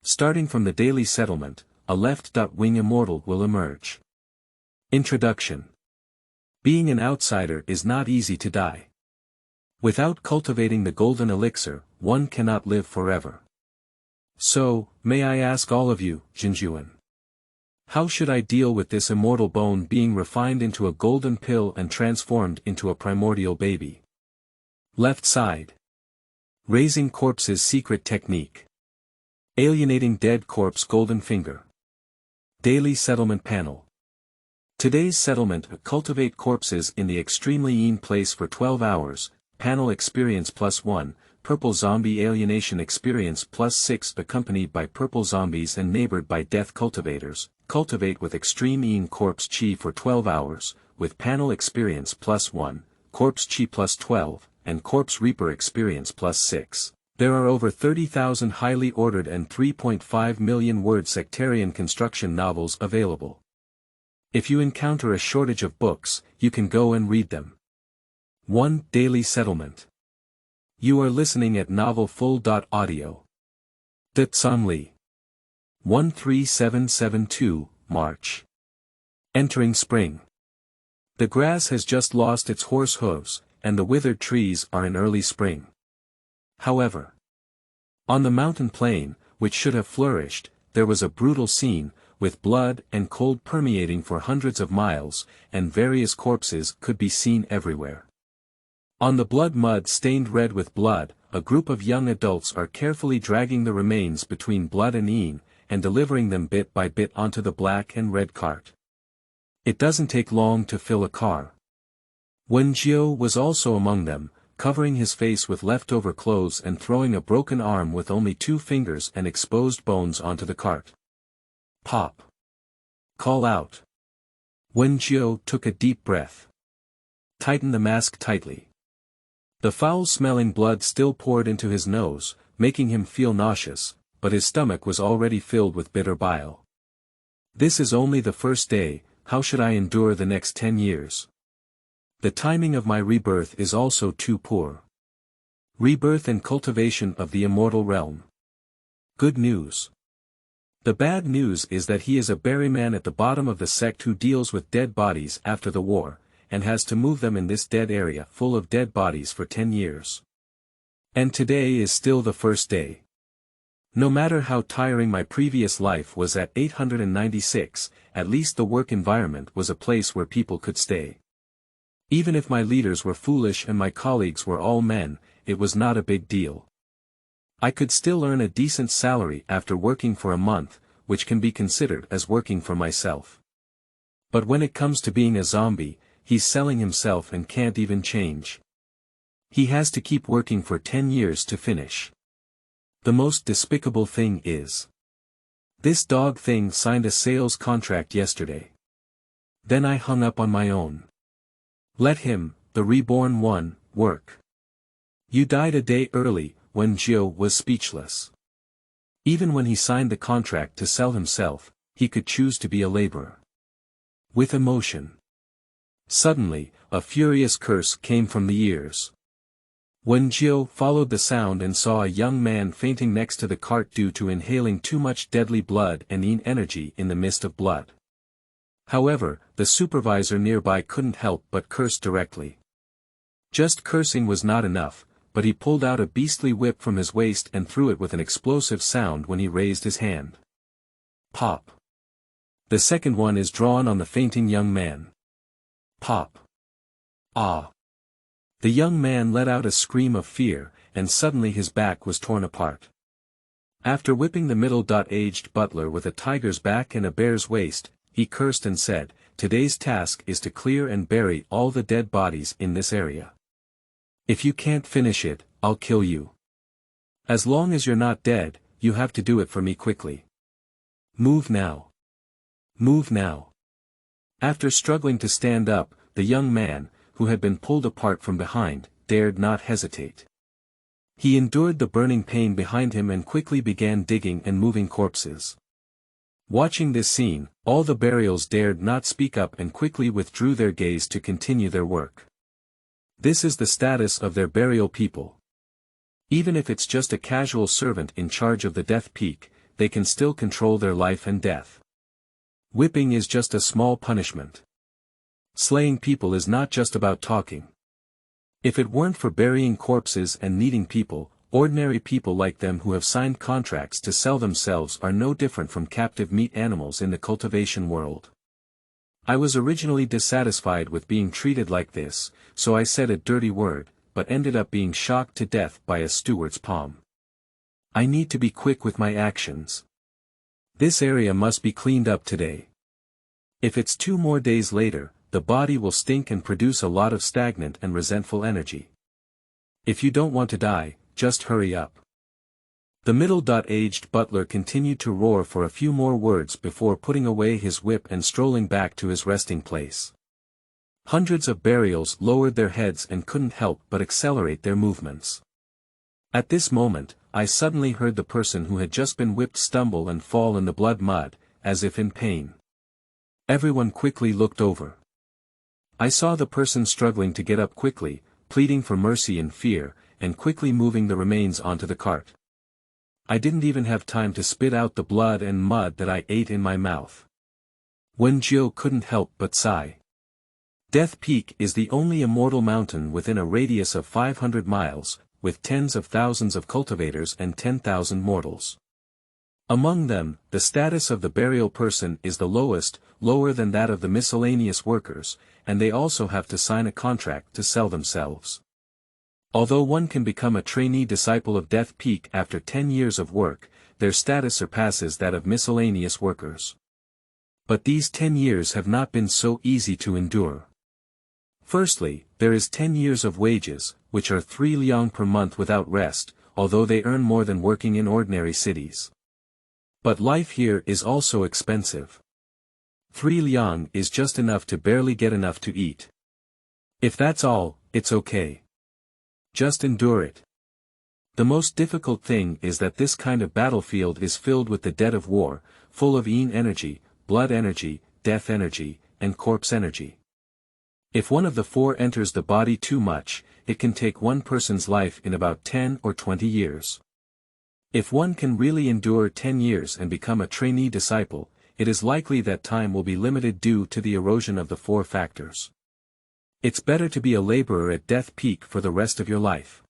Starting from the daily settlement, a left-wing immortal will emerge. Introduction. Being an outsider is not easy to die. Without cultivating the Golden Elixir, one cannot live forever. So, may I ask all of you, Zhenjun? How should I deal with this immortal bone being refined into a golden pill and transformed into a primordial baby? Left side. Raising Corpse's Secret Technique. Alienating Dead CorpseGolden Finger. Daily Settlement Panel. Today's settlement: cultivate corpses in the extremely yin place for 12 hours, panel experience +1, purple zombie alienation experience +6 accompanied by purple zombies and neighbored by death cultivators. Cultivate with Extreme Yin Corpse Qi for 12 hours, with panel experience +1, Corpse Qi +12, and Corpse Reaper experience +6. There are over 30,000 highly ordered and 3.5 million word sectarian construction novels available. If you encounter a shortage of books, you can go and read them. 1. Daily Settlement. You are listening at novelfull.audio. Li. 13772, March. Entering spring. The grass has just lost its horse hooves, and the withered trees are in early spring. However, on the mountain plain, which should have flourished, there was a brutal scene, with blood and cold permeating for hundreds of miles, and various corpses could be seen everywhere. On the mud stained red with blood, a group of young adults are carefully dragging the remains between blood and yin, and delivering them bit by bit onto the black and red cart. It doesn't take long to fill a car. Wenjiu was also among them, covering his face with leftover clothes and throwing a broken arm with only 2 fingers and exposed bones onto the cart. Pop. Call out. Wenjiu took a deep breath. Tighten the mask tightly. The foul-smelling blood still poured into his nose, making him feel nauseous, but his stomach was already filled with bitter bile. This is only the first day, how should I endure the next 10 years? The timing of my rebirth is also too poor. Rebirth and cultivation of the immortal realm. Good news. The bad news is that he is a berryman at the bottom of the sect who deals with dead bodies after the war, and has to move them in this dead area full of dead bodies for 10 years. And today is still the first day. No matter how tiring my previous life was at 896, at least the work environment was a place where people could stay. Even if my leaders were foolish and my colleagues were all men, it was not a big deal. I could still earn a decent salary after working for a month, which can be considered as working for myself. But when it comes to being a zombie, he's selling himself and can't even change. He has to keep working for 10 years to finish. The most despicable thing is, this dog thing signed a sales contract yesterday. Then I hung up on my own. Let him, the reborn one, work. You died a day early. Wenjiu was speechless. Even when he signed the contract to sell himself, he could choose to be a laborer. With emotion. Suddenly, a furious curse came from the ears. Wenjiu followed the sound and saw a young man fainting next to the cart due to inhaling too much deadly blood and yin energy in the mist of blood. However, the supervisor nearby couldn't help but curse directly. Just cursing was not enough, but he pulled out a beastly whip from his waist and threw it with an explosive sound when he raised his hand. Pop. The second one is drawn on the fainting young man. Pop. Ah. The young man let out a scream of fear, and suddenly his back was torn apart. After whipping the middle-aged butler with a tiger's back and a bear's waist, he cursed and said, "Today's task is to clear and bury all the dead bodies in this area. If you can't finish it, I'll kill you. As long as you're not dead, you have to do it for me quickly. Move now. Move now." After struggling to stand up, the young man, who had been pulled apart from behind, dared not hesitate. He endured the burning pain behind him and quickly began digging and moving corpses. Watching this scene, all the burials dared not speak up and quickly withdrew their gaze to continue their work. This is the status of their burial people. Even if it's just a casual servant in charge of the death peak, they can still control their life and death. Whipping is just a small punishment. Slaying people is not just about talking. If it weren't for burying corpses and needing people, ordinary people like them who have signed contracts to sell themselves are no different from captive meat animals in the cultivation world. I was originally dissatisfied with being treated like this, so I said a dirty word, but ended up being shocked to death by a steward's palm. I need to be quick with my actions. This area must be cleaned up today. If it's 2 more days later, the body will stink and produce a lot of stagnant and resentful energy. If you don't want to die, just hurry up. The middle-aged butler continued to roar for a few more words before putting away his whip and strolling back to his resting place. Hundreds of burials lowered their heads and couldn't help but accelerate their movements. At this moment, I suddenly heard the person who had just been whipped stumble and fall in the blood mud, as if in pain. Everyone quickly looked over. I saw the person struggling to get up quickly, pleading for mercy in fear, and quickly moving the remains onto the cart. I didn't even have time to spit out the blood and mud that I ate in my mouth. Wenjiu couldn't help but sigh. Death Peak is the only immortal mountain within a radius of 500 miles, with tens of thousands of cultivators and 10,000 mortals. Among them, the status of the burial person is the lowest, lower than that of the miscellaneous workers, and they also have to sign a contract to sell themselves. Although one can become a trainee disciple of Death Peak after 10 years of work, their status surpasses that of miscellaneous workers. But these 10 years have not been so easy to endure. Firstly, there is 10 years of wages, which are 3 liang per month without rest, although they earn more than working in ordinary cities. But life here is also expensive. 3 liang is just enough to barely get enough to eat. If that's all, it's okay. Just endure it. The most difficult thing is that this kind of battlefield is filled with the dead of war, full of yin energy, blood energy, death energy, and corpse energy. If one of the 4 enters the body too much, it can take one person's life in about 10 or 20 years. If one can really endure 10 years and become a trainee disciple, it is likely that time will be limited due to the erosion of the 4 factors. It's better to be a laborer at Death Peak for the rest of your life.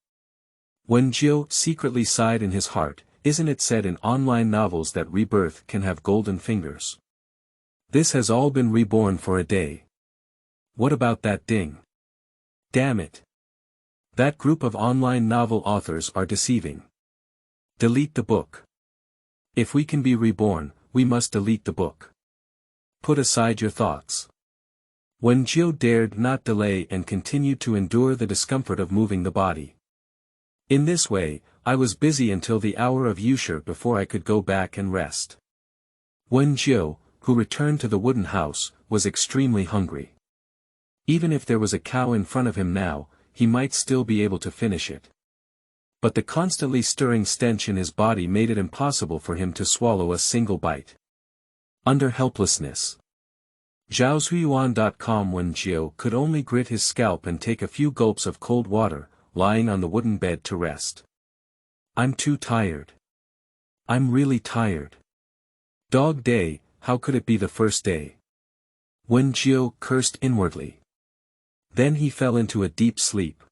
Wenjiu secretly sighed in his heart, isn't it said in online novels that rebirth can have golden fingers? This has all been reborn for a day. What about that ding? Damn it. That group of online novel authors are deceiving. Delete the book. If we can be reborn, we must delete the book. Put aside your thoughts. Wenjiu dared not delay and continued to endure the discomfort of moving the body. In this way, I was busy until the hour of Yushur before I could go back and rest. Wenjiu, who returned to the wooden house, was extremely hungry. Even if there was a cow in front of him now, he might still be able to finish it. But the constantly stirring stench in his body made it impossible for him to swallow a single bite. Under helplessness. Zhaozuiyuan.com Wenjiu could only grit his scalp and take a few gulps of cold water, lying on the wooden bed to rest. I'm too tired. I'm really tired. Dog day, how could it be the first day? Wenjiu cursed inwardly. Then he fell into a deep sleep.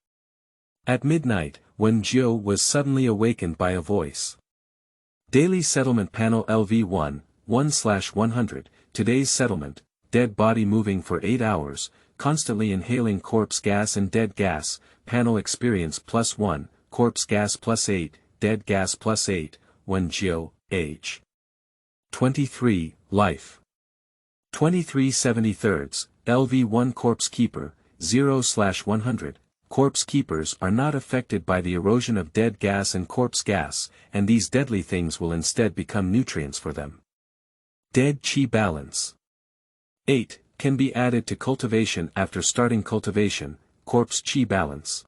At midnight, Wenjiu was suddenly awakened by a voice. Daily Settlement Panel LV1, 1/100, today's settlement, dead body moving for 8 hours, constantly inhaling corpse gas and dead gas, panel experience +1, corpse gas +8, dead gas +8, Wenjiu, age 23, life 23/73, LV1 Corpse Keeper, 0/100. Corpse keepers are not affected by the erosion of dead gas and corpse gas, and these deadly things will instead become nutrients for them. Dead Qi balance. 8. Can be added to cultivation after starting cultivation, corpse Qi balance.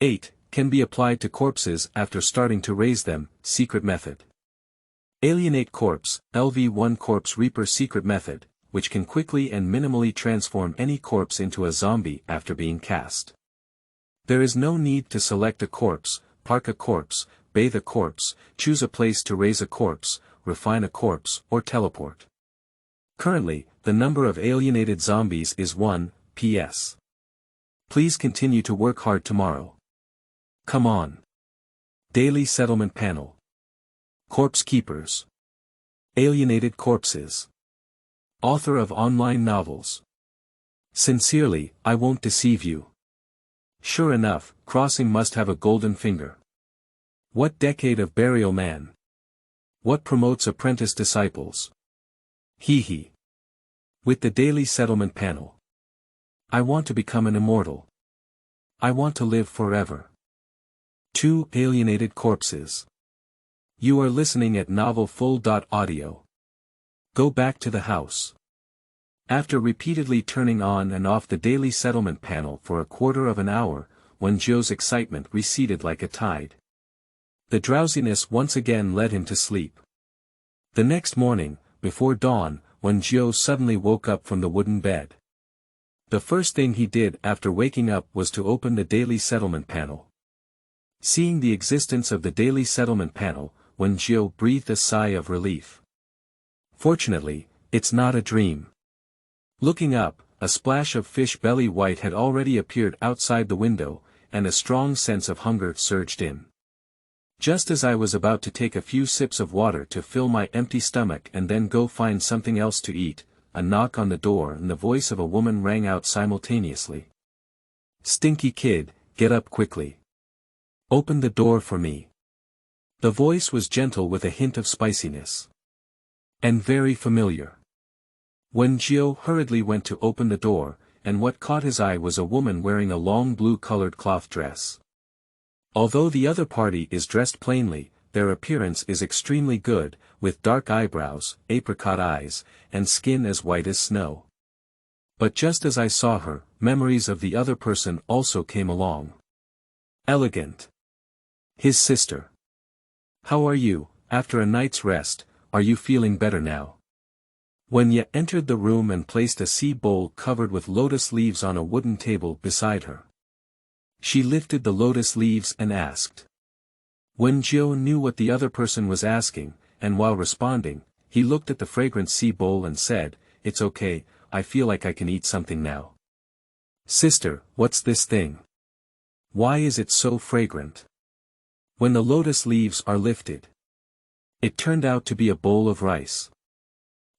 8. Can be applied to corpses after starting to raise them, secret method. Alienate corpse, LV1 Corpse Reaper secret method, which can quickly and minimally transform any corpse into a zombie after being cast. There is no need to select a corpse, park a corpse, bathe a corpse, choose a place to raise a corpse, refine a corpse, or teleport. Currently, the number of alienated zombies is 1, PS. Please continue to work hard tomorrow. Come on. Daily Settlement Panel. Corpse Keepers. Alienated Corpses. Author of online novels. Sincerely, I won't deceive you. Sure enough, Crossing must have a golden finger. What decade of burial man? What promotes apprentice disciples? Hee hee. With the Daily Settlement Panel. I want to become an immortal. I want to live forever. 2 Alienated Corpses. You are listening at novelfull.audio. Go back to the house. After repeatedly turning on and off the Daily Settlement Panel for a quarter of an hour, Wenjio's excitement receded like a tide. The drowsiness once again led him to sleep. The next morning, before dawn, Wenjio suddenly woke up from the wooden bed. The first thing he did after waking up was to open the Daily Settlement Panel. Seeing the existence of the Daily Settlement Panel, Wenjio breathed a sigh of relief. Fortunately, it's not a dream. Looking up, a splash of fish belly white had already appeared outside the window, and a strong sense of hunger surged in. Just as I was about to take a few sips of water to fill my empty stomach and then go find something else to eat, a knock on the door and the voice of a woman rang out simultaneously. Stinky kid, get up quickly. Open the door for me. The voice was gentle with a hint of spiciness. And very familiar. Wenjio hurriedly went to open the door, and what caught his eye was a woman wearing a long blue-colored cloth dress. Although the other party is dressed plainly, their appearance is extremely good, with dark eyebrows, apricot eyes, and skin as white as snow. But just as I saw her, memories of the other person also came along. Elegant. His sister. How are you, after a night's rest, are you feeling better now? Wenya entered the room and placed a sea bowl covered with lotus leaves on a wooden table beside her. She lifted the lotus leaves and asked. Wenjio knew what the other person was asking, and while responding, he looked at the fragrant sea bowl and said, "It's okay, I feel like I can eat something now." "Sister, what's this thing? Why is it so fragrant?" When the lotus leaves are lifted, it turned out to be a bowl of rice.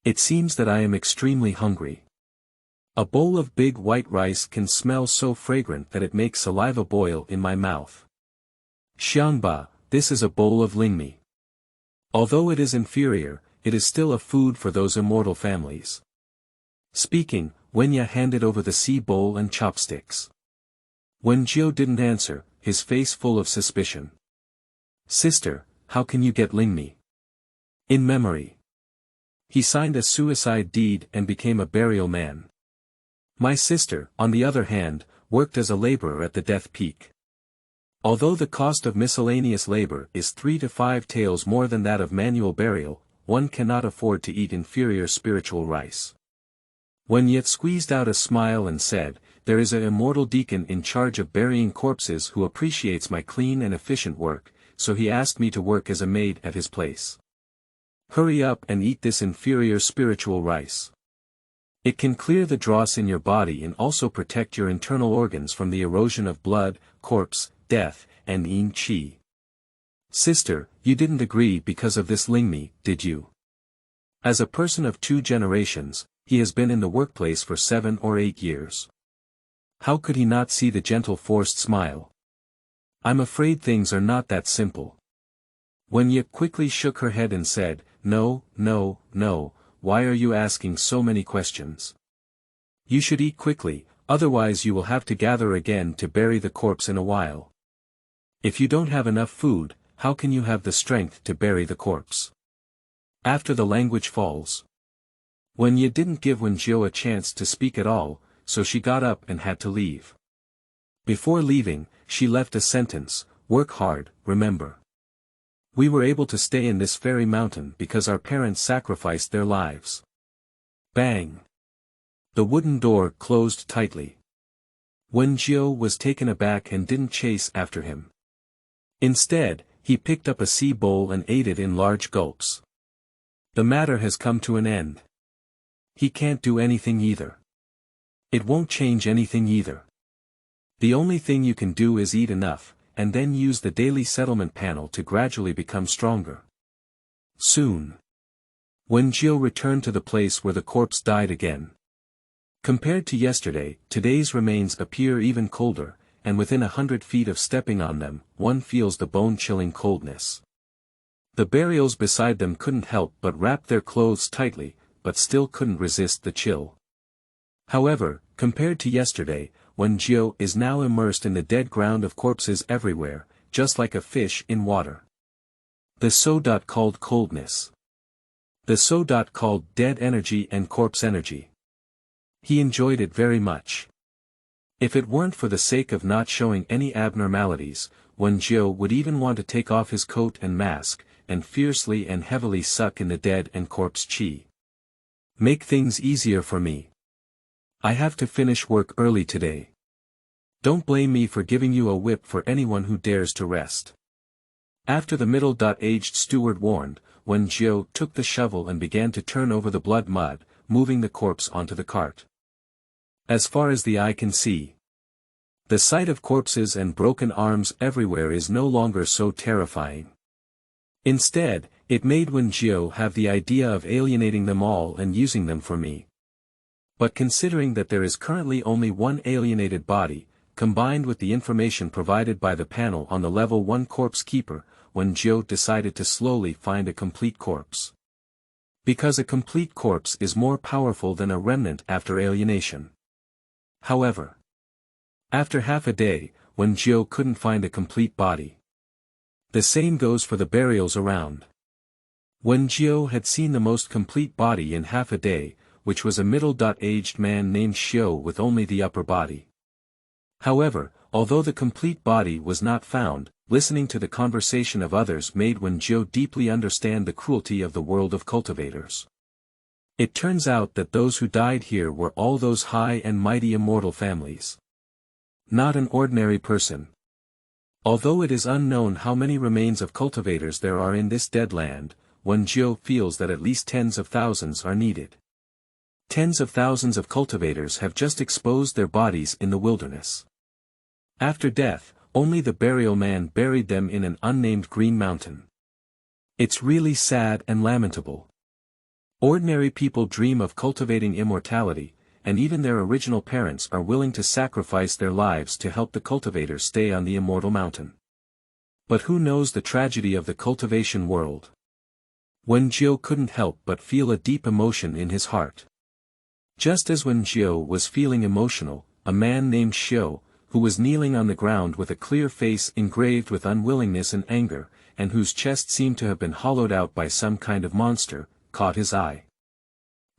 "It seems that I am extremely hungry. A bowl of big white rice can smell so fragrant that it makes saliva boil in my mouth. Xiangba, this is a bowl of lingmi. Although it is inferior, it is still a food for those immortal families." Speaking, Wenya handed over the sea bowl and chopsticks. Wenjio didn't answer, his face full of suspicion. "Sister, how can you get lingmi?" "In memory. He signed a suicide deed and became a burial man. My sister, on the other hand, worked as a laborer at the Death Peak. Although the cost of miscellaneous labor is 3 to 5 taels more than that of manual burial, one cannot afford to eat inferior spiritual rice." Wenya squeezed out a smile and said, "There is an immortal deacon in charge of burying corpses who appreciates my clean and efficient work, so he asked me to work as a maid at his place. Hurry up and eat this inferior spiritual rice. It can clear the dross in your body and also protect your internal organs from the erosion of blood, corpse, death, and yin qi." "Sister, you didn't agree because of this lingmi, did you?" As a person of 2 generations, he has been in the workplace for 7 or 8 years. How could he not see the gentle forced smile? "I'm afraid things are not that simple." Wenya quickly shook her head and said, "No, no, no, why are you asking so many questions? You should eat quickly, otherwise you will have to gather again to bury the corpse in a while. If you don't have enough food, how can you have the strength to bury the corpse? After the language falls." Wenya didn't give Wenjio a chance to speak at all, so she got up and had to leave. Before leaving, she left a sentence, "Work hard, remember. We were able to stay in this fairy mountain because our parents sacrificed their lives." Bang! The wooden door closed tightly. Wenjio was taken aback and didn't chase after him. Instead, he picked up a sea bowl and ate it in large gulps. The matter has come to an end. He can't do anything either. It won't change anything either. The only thing you can do is eat enough, and then use the daily settlement panel to gradually become stronger. Soon. When Jiu returned to the place where the corpse died again. Compared to yesterday, today's remains appear even colder, and within 100 feet of stepping on them, one feels the bone-chilling coldness. The burials beside them couldn't help but wrap their clothes tightly, but still couldn't resist the chill. However, compared to yesterday, when Jiu is now immersed in the dead ground of corpses everywhere, just like a fish in water. The so-called coldness. The so-called dead energy and corpse energy. He enjoyed it very much. If it weren't for the sake of not showing any abnormalities, when Jiu would even want to take off his coat and mask, and fiercely and heavily suck in the dead and corpse qi. Make things easier for me. I have to finish work early today. Don't blame me for giving you a whip for anyone who dares to rest. After the middle-aged steward warned, when Jiu took the shovel and began to turn over the blood mud, moving the corpse onto the cart. As far as the eye can see, the sight of corpses and broken arms everywhere is no longer so terrifying. Instead, it made Wen Jiu have the idea of alienating them all and using them for me. But considering that there is currently only one alienated body, combined with the information provided by the panel on the level 1 corpse keeper, Wen Jiu decided to slowly find a complete corpse. Because a complete corpse is more powerful than a remnant after alienation. However, after half a day, Wen Jiu couldn't find a complete body. The same goes for the burials around. Wen Jiu had seen the most complete body in half a day, which was a middle-aged man named Xiu with only the upper body. However, although the complete body was not found, listening to the conversation of others made Wen Jiu deeply understand the cruelty of the world of cultivators. It turns out that those who died here were all those high and mighty immortal families. Not an ordinary person. Although it is unknown how many remains of cultivators there are in this dead land, Wen Jiu feels that at least tens of thousands are needed. Tens of thousands of cultivators have just exposed their bodies in the wilderness. After death, only the burial man buried them in an unnamed green mountain. It's really sad and lamentable. Ordinary people dream of cultivating immortality, and even their original parents are willing to sacrifice their lives to help the cultivators stay on the immortal mountain. But who knows the tragedy of the cultivation world? Wen Jiu couldn't help but feel a deep emotion in his heart. Just as Wen Jiu was feeling emotional, a man named Xiu, who was kneeling on the ground with a clear face engraved with unwillingness and anger, and whose chest seemed to have been hollowed out by some kind of monster, caught his eye.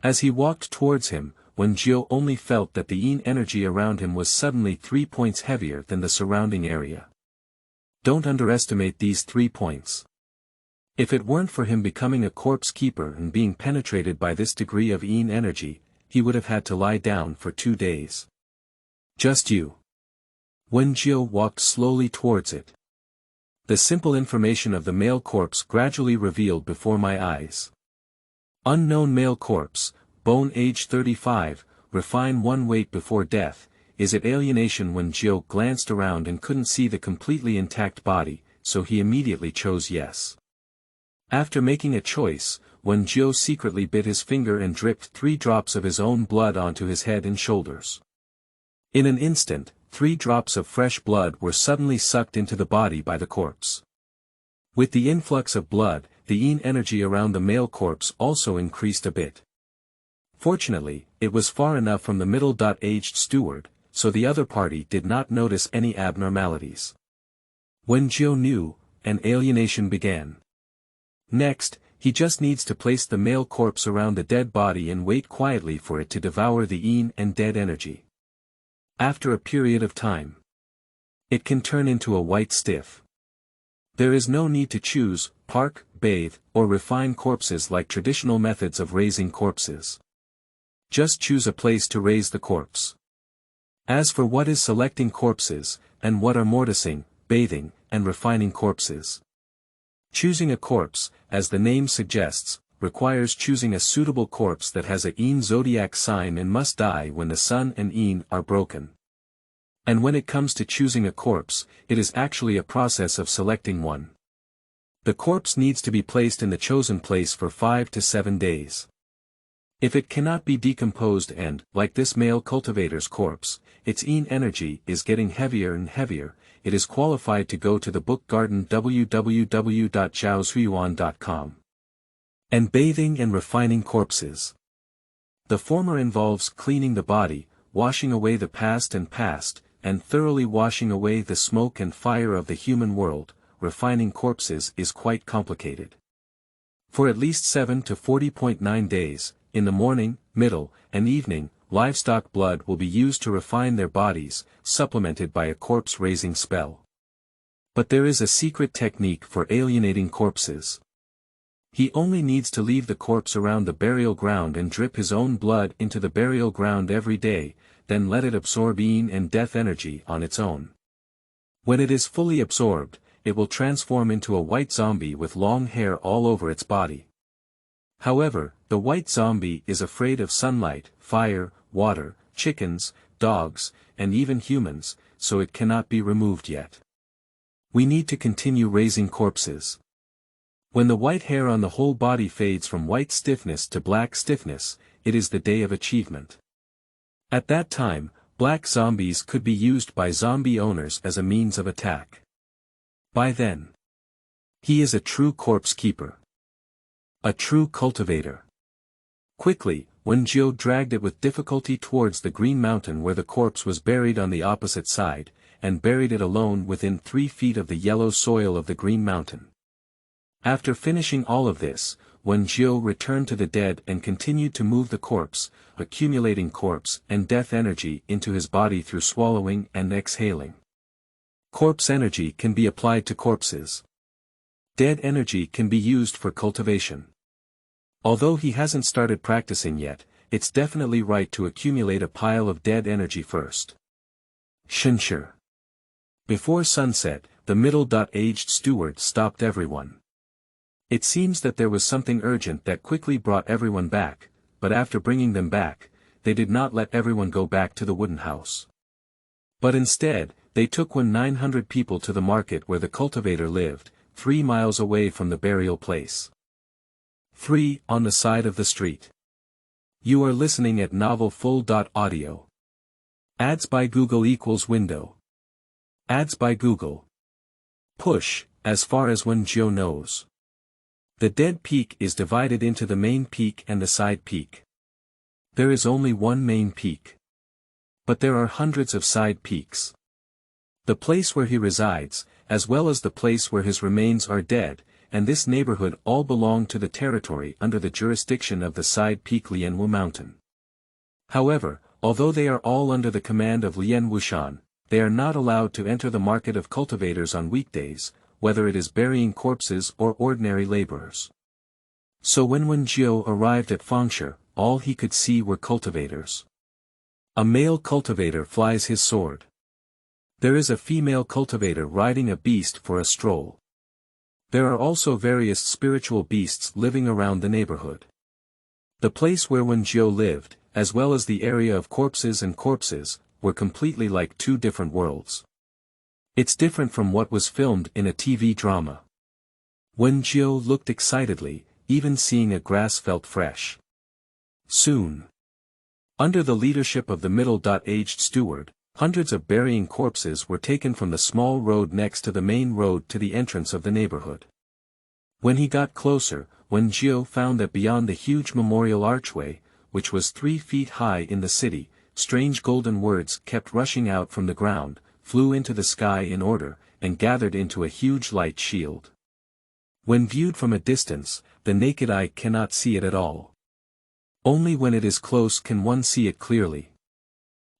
As he walked towards him, Wen Jiu only felt that the yin energy around him was suddenly 3 points heavier than the surrounding area. Don't underestimate these 3 points. If it weren't for him becoming a corpse keeper and being penetrated by this degree of yin energy, he would have had to lie down for 2 days. Just you. Wen Jiu walked slowly towards it. The simple information of the male corpse gradually revealed before my eyes. Unknown male corpse, bone age 35, refine 1 weight before death. Is it alienation? Wen Jiu glanced around and couldn't see the completely intact body, so he immediately chose yes. After making a choice, Wen Jiu secretly bit his finger and dripped 3 drops of his own blood onto his head and shoulders. In an instant, 3 drops of fresh blood were suddenly sucked into the body by the corpse. With the influx of blood, the yin energy around the male corpse also increased a bit. Fortunately, it was far enough from the middle-aged steward, so the other party did not notice any abnormalities. Wen Jiu knew, an alienation began. Next, he just needs to place the male corpse around the dead body and wait quietly for it to devour the yin and dead energy. After a period of time, it can turn into a white stiff. There is no need to choose, park, bathe, or refine corpses like traditional methods of raising corpses. Just choose a place to raise the corpse. As for what is selecting corpses, and what are mortising, bathing, and refining corpses. Choosing a corpse, as the name suggests, requires choosing a suitable corpse that has a Yin zodiac sign and must die when the sun and Yin are broken. And when it comes to choosing a corpse, it is actually a process of selecting one. The corpse needs to be placed in the chosen place for 5 to 7 days. If it cannot be decomposed and, like this male cultivator's corpse, its Yin energy is getting heavier and heavier, it is qualified to go to the book garden www.zhaozhuiyuan.com. And bathing and refining corpses. The former involves cleaning the body, washing away the past, and thoroughly washing away the smoke and fire of the human world. Refining corpses is quite complicated. For at least 7 to 40.9 days, in the morning, middle, and evening, livestock blood will be used to refine their bodies, supplemented by a corpse-raising spell. But there is a secret technique for alienating corpses. He only needs to leave the corpse around the burial ground and drip his own blood into the burial ground every day, then let it absorb Yin and death energy on its own. When it is fully absorbed, it will transform into a white zombie with long hair all over its body. However, the white zombie is afraid of sunlight, fire, water, chickens, dogs, and even humans, so it cannot be removed yet. We need to continue raising corpses. When the white hair on the whole body fades from white stiffness to black stiffness, it is the day of achievement. At that time, black zombies could be used by zombie owners as a means of attack. By then, he is a true corpse keeper. A true cultivator. Quickly, Wenjiu dragged it with difficulty towards the green mountain where the corpse was buried on the opposite side, and buried it alone within 3 feet of the yellow soil of the green mountain. After finishing all of this, Wenjiu returned to the dead and continued to move the corpse, accumulating corpse and death energy into his body through swallowing and exhaling. Corpse energy can be applied to corpses. Dead energy can be used for cultivation. Although he hasn't started practicing yet, it's definitely right to accumulate a pile of dead energy first. Shenshi. Before sunset, the middle-aged steward stopped everyone. It seems that there was something urgent that quickly brought everyone back, but after bringing them back, they did not let everyone go back to the wooden house. But instead, they took 900 people to the market where the cultivator lived, 3 miles away from the burial place. 3 on the side of the street. You are listening at novelfull.audio. Ads by Google equals window. Ads by Google. Push, as far as Wenjiu knows. The dead peak is divided into the main peak and the side peak. There is only one main peak. But there are hundreds of side peaks. The place where he resides, as well as the place where his remains are dead, and this neighborhood all belong to the territory under the jurisdiction of the side peak Lianwu Mountain. However, although they are all under the command of Lianwushan, they are not allowed to enter the market of cultivators on weekdays, whether it is burying corpses or ordinary laborers. So when Wenjiu arrived at Fangshi, all he could see were cultivators. A male cultivator flies his sword. There is a female cultivator riding a beast for a stroll. There are also various spiritual beasts living around the neighborhood. The place where Wenjiu lived, as well as the area of corpses and corpses, were completely like 2 different worlds. It's different from what was filmed in a TV drama. Wenjiu looked excitedly, even seeing a grass felt fresh. Soon. Under the leadership of the middle-aged steward, hundreds of burying corpses were taken from the small road next to the main road to the entrance of the neighborhood. When he got closer, Wenjiu found that beyond the huge memorial archway, which was 3 feet high in the city, strange golden words kept rushing out from the ground, flew into the sky in order, and gathered into a huge light shield. When viewed from a distance, the naked eye cannot see it at all. Only when it is close can one see it clearly.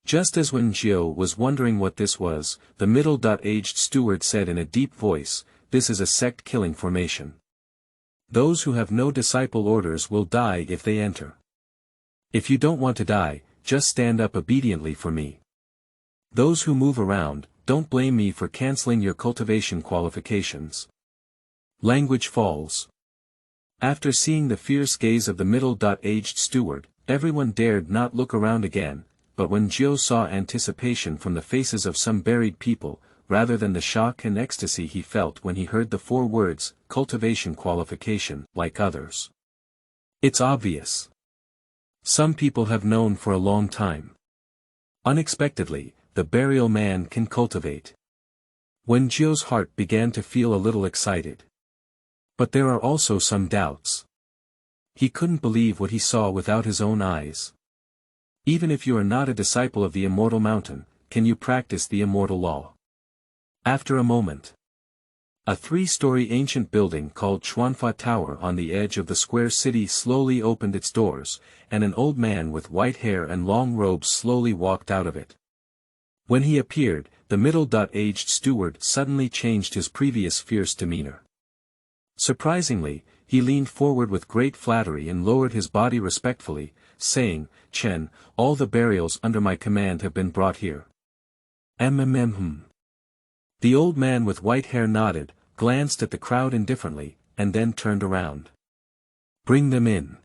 Just as Wenjiu was wondering what this was, the middle-aged steward said in a deep voice, "This is a sect-killing formation. Those who have no disciple orders will die if they enter. If you don't want to die, just stand up obediently for me. Those who move around, don't blame me for canceling your cultivation qualifications." Language falls. After seeing the fierce gaze of the middle-aged steward, everyone dared not look around again, but when Jiao saw anticipation from the faces of some buried people, rather than the shock and ecstasy he felt when he heard the 4 words, cultivation qualification, like others. It's obvious. Some people have known for a long time. Unexpectedly, the burial man can cultivate. When Jiao's heart began to feel a little excited. But there are also some doubts. He couldn't believe what he saw without his own eyes. Even if you are not a disciple of the Immortal Mountain, can you practice the immortal law? After a moment, a 3-story ancient building called Chuanfa Tower on the edge of the square city slowly opened its doors, and an old man with white hair and long robes slowly walked out of it. When he appeared, the middle-aged steward suddenly changed his previous fierce demeanor. Surprisingly, he leaned forward with great flattery and lowered his body respectfully, saying, "Chen, all the burials under my command have been brought here." The old man with white hair nodded, glanced at the crowd indifferently, and then turned around. "Bring them in.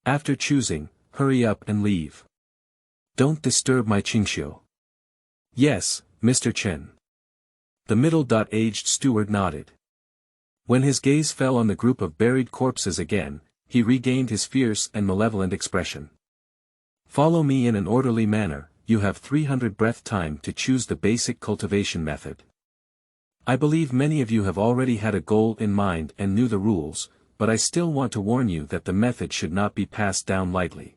After choosing, hurry up and leave. Don't disturb my Qingxiu." "Yes, Mr. Chen." The middle-aged steward nodded. When his gaze fell on the group of buried corpses again, he regained his fierce and malevolent expression. "Follow me in an orderly manner. You have 300 breath time to choose the basic cultivation method. I believe many of you have already had a goal in mind and knew the rules, but I still want to warn you that the method should not be passed down lightly.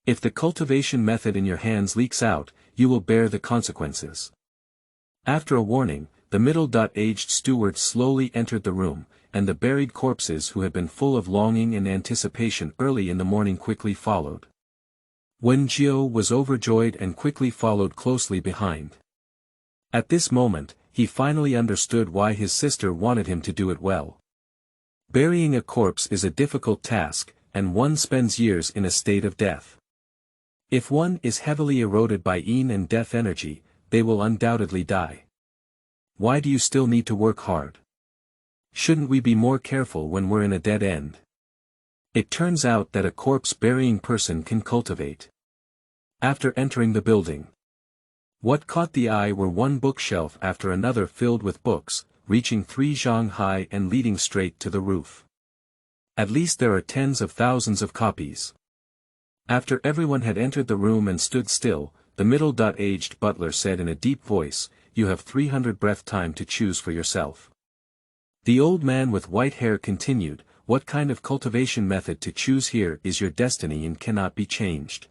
If the cultivation method in your hands leaks out, you will bear the consequences." After a warning, the middle-aged steward slowly entered the room, and the buried corpses who had been full of longing and anticipation early in the morning quickly followed. Wen Jiao was overjoyed and quickly followed closely behind. At this moment, he finally understood why his sister wanted him to do it well. Burying a corpse is a difficult task, and one spends years in a state of death. If one is heavily eroded by yin and death energy, they will undoubtedly die. Why do you still need to work hard? Shouldn't we be more careful when we're in a dead end? It turns out that a corpse-burying person can cultivate. After entering the building, what caught the eye were one bookshelf after another filled with books, reaching 3 zhang high and leading straight to the roof. At least there are tens of thousands of copies. After everyone had entered the room and stood still, the middle-aged butler said in a deep voice, "You have 300 breath time to choose for yourself." The old man with white hair continued, "What kind of cultivation method to choose here is your destiny and cannot be changed.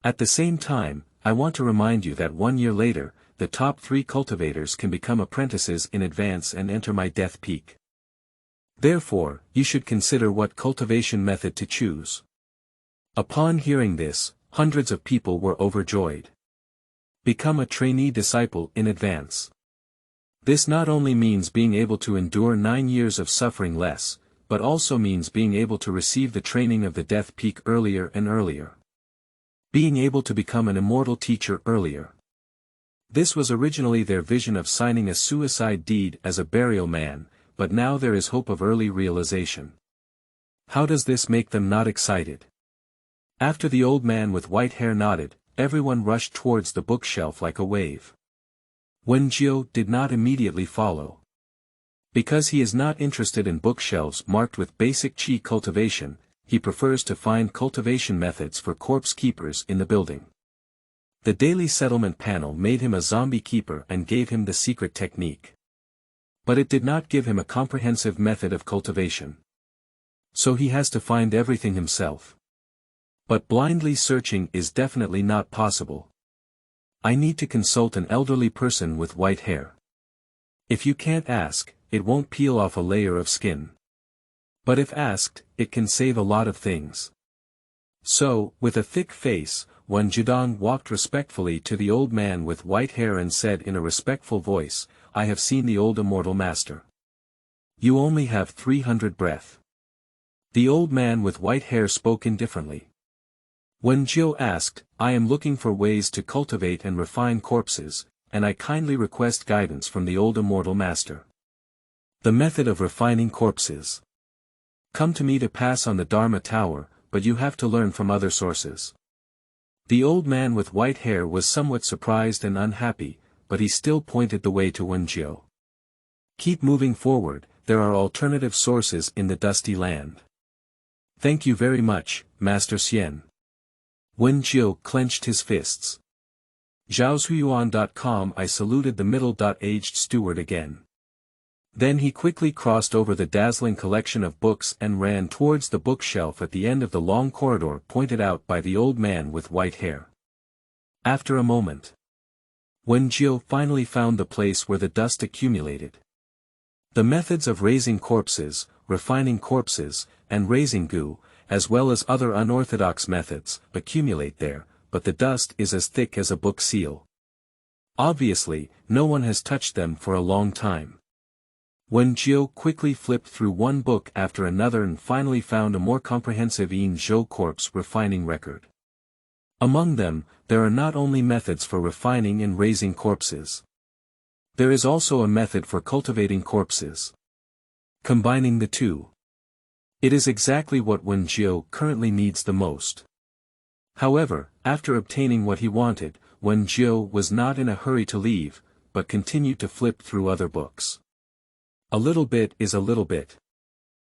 At the same time, I want to remind you that 1 year later, the top 3 cultivators can become apprentices in advance and enter my death peak. Therefore, you should consider what cultivation method to choose." Upon hearing this, hundreds of people were overjoyed. Become a trainee disciple in advance. This not only means being able to endure 9 years of suffering less, but also means being able to receive the training of the death peak earlier and earlier. Being able to become an immortal teacher earlier. This was originally their vision of signing a suicide deed as a burial man, but now there is hope of early realization. How does this make them not excited? After the old man with white hair nodded, everyone rushed towards the bookshelf like a wave. Wen Jiao did not immediately follow. Because he is not interested in bookshelves marked with basic qi cultivation, he prefers to find cultivation methods for corpse keepers in the building. The daily settlement panel made him a zombie keeper and gave him the secret technique. But it did not give him a comprehensive method of cultivation. So he has to find everything himself. But blindly searching is definitely not possible. I need to consult an elderly person with white hair. If you can't ask, it won't peel off a layer of skin. But if asked, it can save a lot of things. So, with a thick face, Wen Zhidong walked respectfully to the old man with white hair and said in a respectful voice, "I have seen the old immortal master. You only have 300 breath." The old man with white hair spoke indifferently. When Jiao asked, "I am looking for ways to cultivate and refine corpses, and I kindly request guidance from the old immortal master." The method of refining corpses. Come to me to pass on the Dharma Tower, but you have to learn from other sources. The old man with white hair was somewhat surprised and unhappy, but he still pointed the way to Wenjiu. Keep moving forward, there are alternative sources in the dusty land. Thank you very much, Master Xian. Wenjiu clenched his fists. Zhaozuiyuan.com. I saluted the middle-aged steward again. Then he quickly crossed over the dazzling collection of books and ran towards the bookshelf at the end of the long corridor pointed out by the old man with white hair. After a moment, Wenjiu finally found the place where the dust accumulated. The methods of raising corpses, refining corpses, and raising goo, as well as other unorthodox methods, accumulate there, but the dust is as thick as a book seal. Obviously, no one has touched them for a long time. Wenjiu quickly flipped through one book after another and finally found a more comprehensive Yin Zhou corpse refining record. Among them, there are not only methods for refining and raising corpses. There is also a method for cultivating corpses. Combining the two. It is exactly what Wenjiu currently needs the most. However, after obtaining what he wanted, Wenjiu was not in a hurry to leave, but continued to flip through other books. A little bit is a little bit.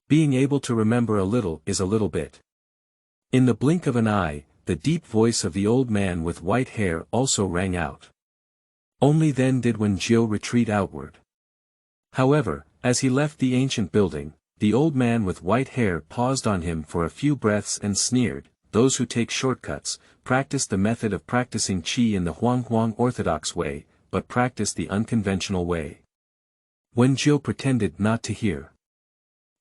Being able to remember a little is a little bit. In the blink of an eye, the deep voice of the old man with white hair also rang out. Only then did Wenjiu retreat outward. However, as he left the ancient building, the old man with white hair paused on him for a few breaths and sneered, "Those who take shortcuts, practice the method of practicing Qi in the Huang orthodox way, but practice the unconventional way." Wenjiu pretended not to hear.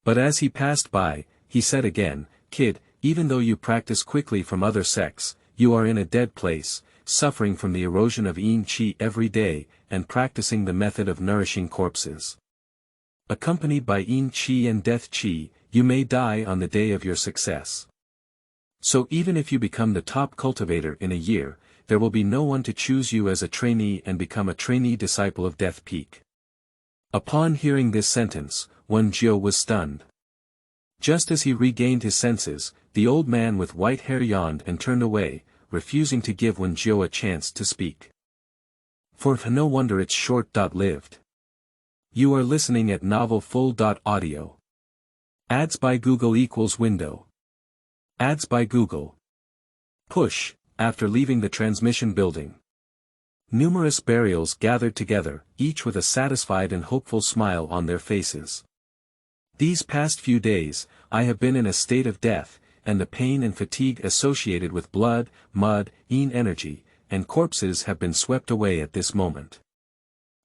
But as he passed by, he said again, "Kid, even though you practice quickly from other sects, you are in a dead place, suffering from the erosion of Yin Qi every day, and practicing the method of nourishing corpses. Accompanied by Yin Qi and Death Qi, you may die on the day of your success. So even if you become the top cultivator in a year, there will be no one to choose you as a trainee and become a trainee disciple of Death Peak." Upon hearing this sentence, Wenjiu was stunned. Just as he regained his senses, the old man with white hair yawned and turned away, refusing to give Wenjiu a chance to speak. For no wonder it's short-lived. You are listening at novelfull.audio. Ads by Google equals window. Ads by Google. Push, after leaving the transmission building. Numerous burials gathered together, each with a satisfied and hopeful smile on their faces. These past few days, I have been in a state of death, and the pain and fatigue associated with blood, mud, Yin energy, and corpses have been swept away at this moment.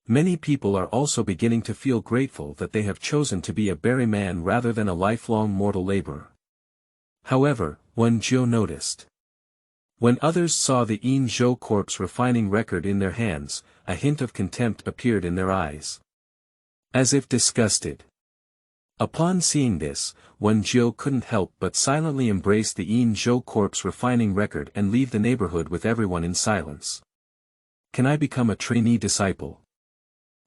Many people are also beginning to feel grateful that they have chosen to be a berryman rather than a lifelong mortal laborer. However, Wenjiu noticed. When others saw the Yin Zhou corpse refining record in their hands, a hint of contempt appeared in their eyes. As if disgusted. Upon seeing this, Wenjiu couldn't help but silently embrace the Yin Zhou corpse refining record and leave the neighborhood with everyone in silence. Can I become a trainee disciple?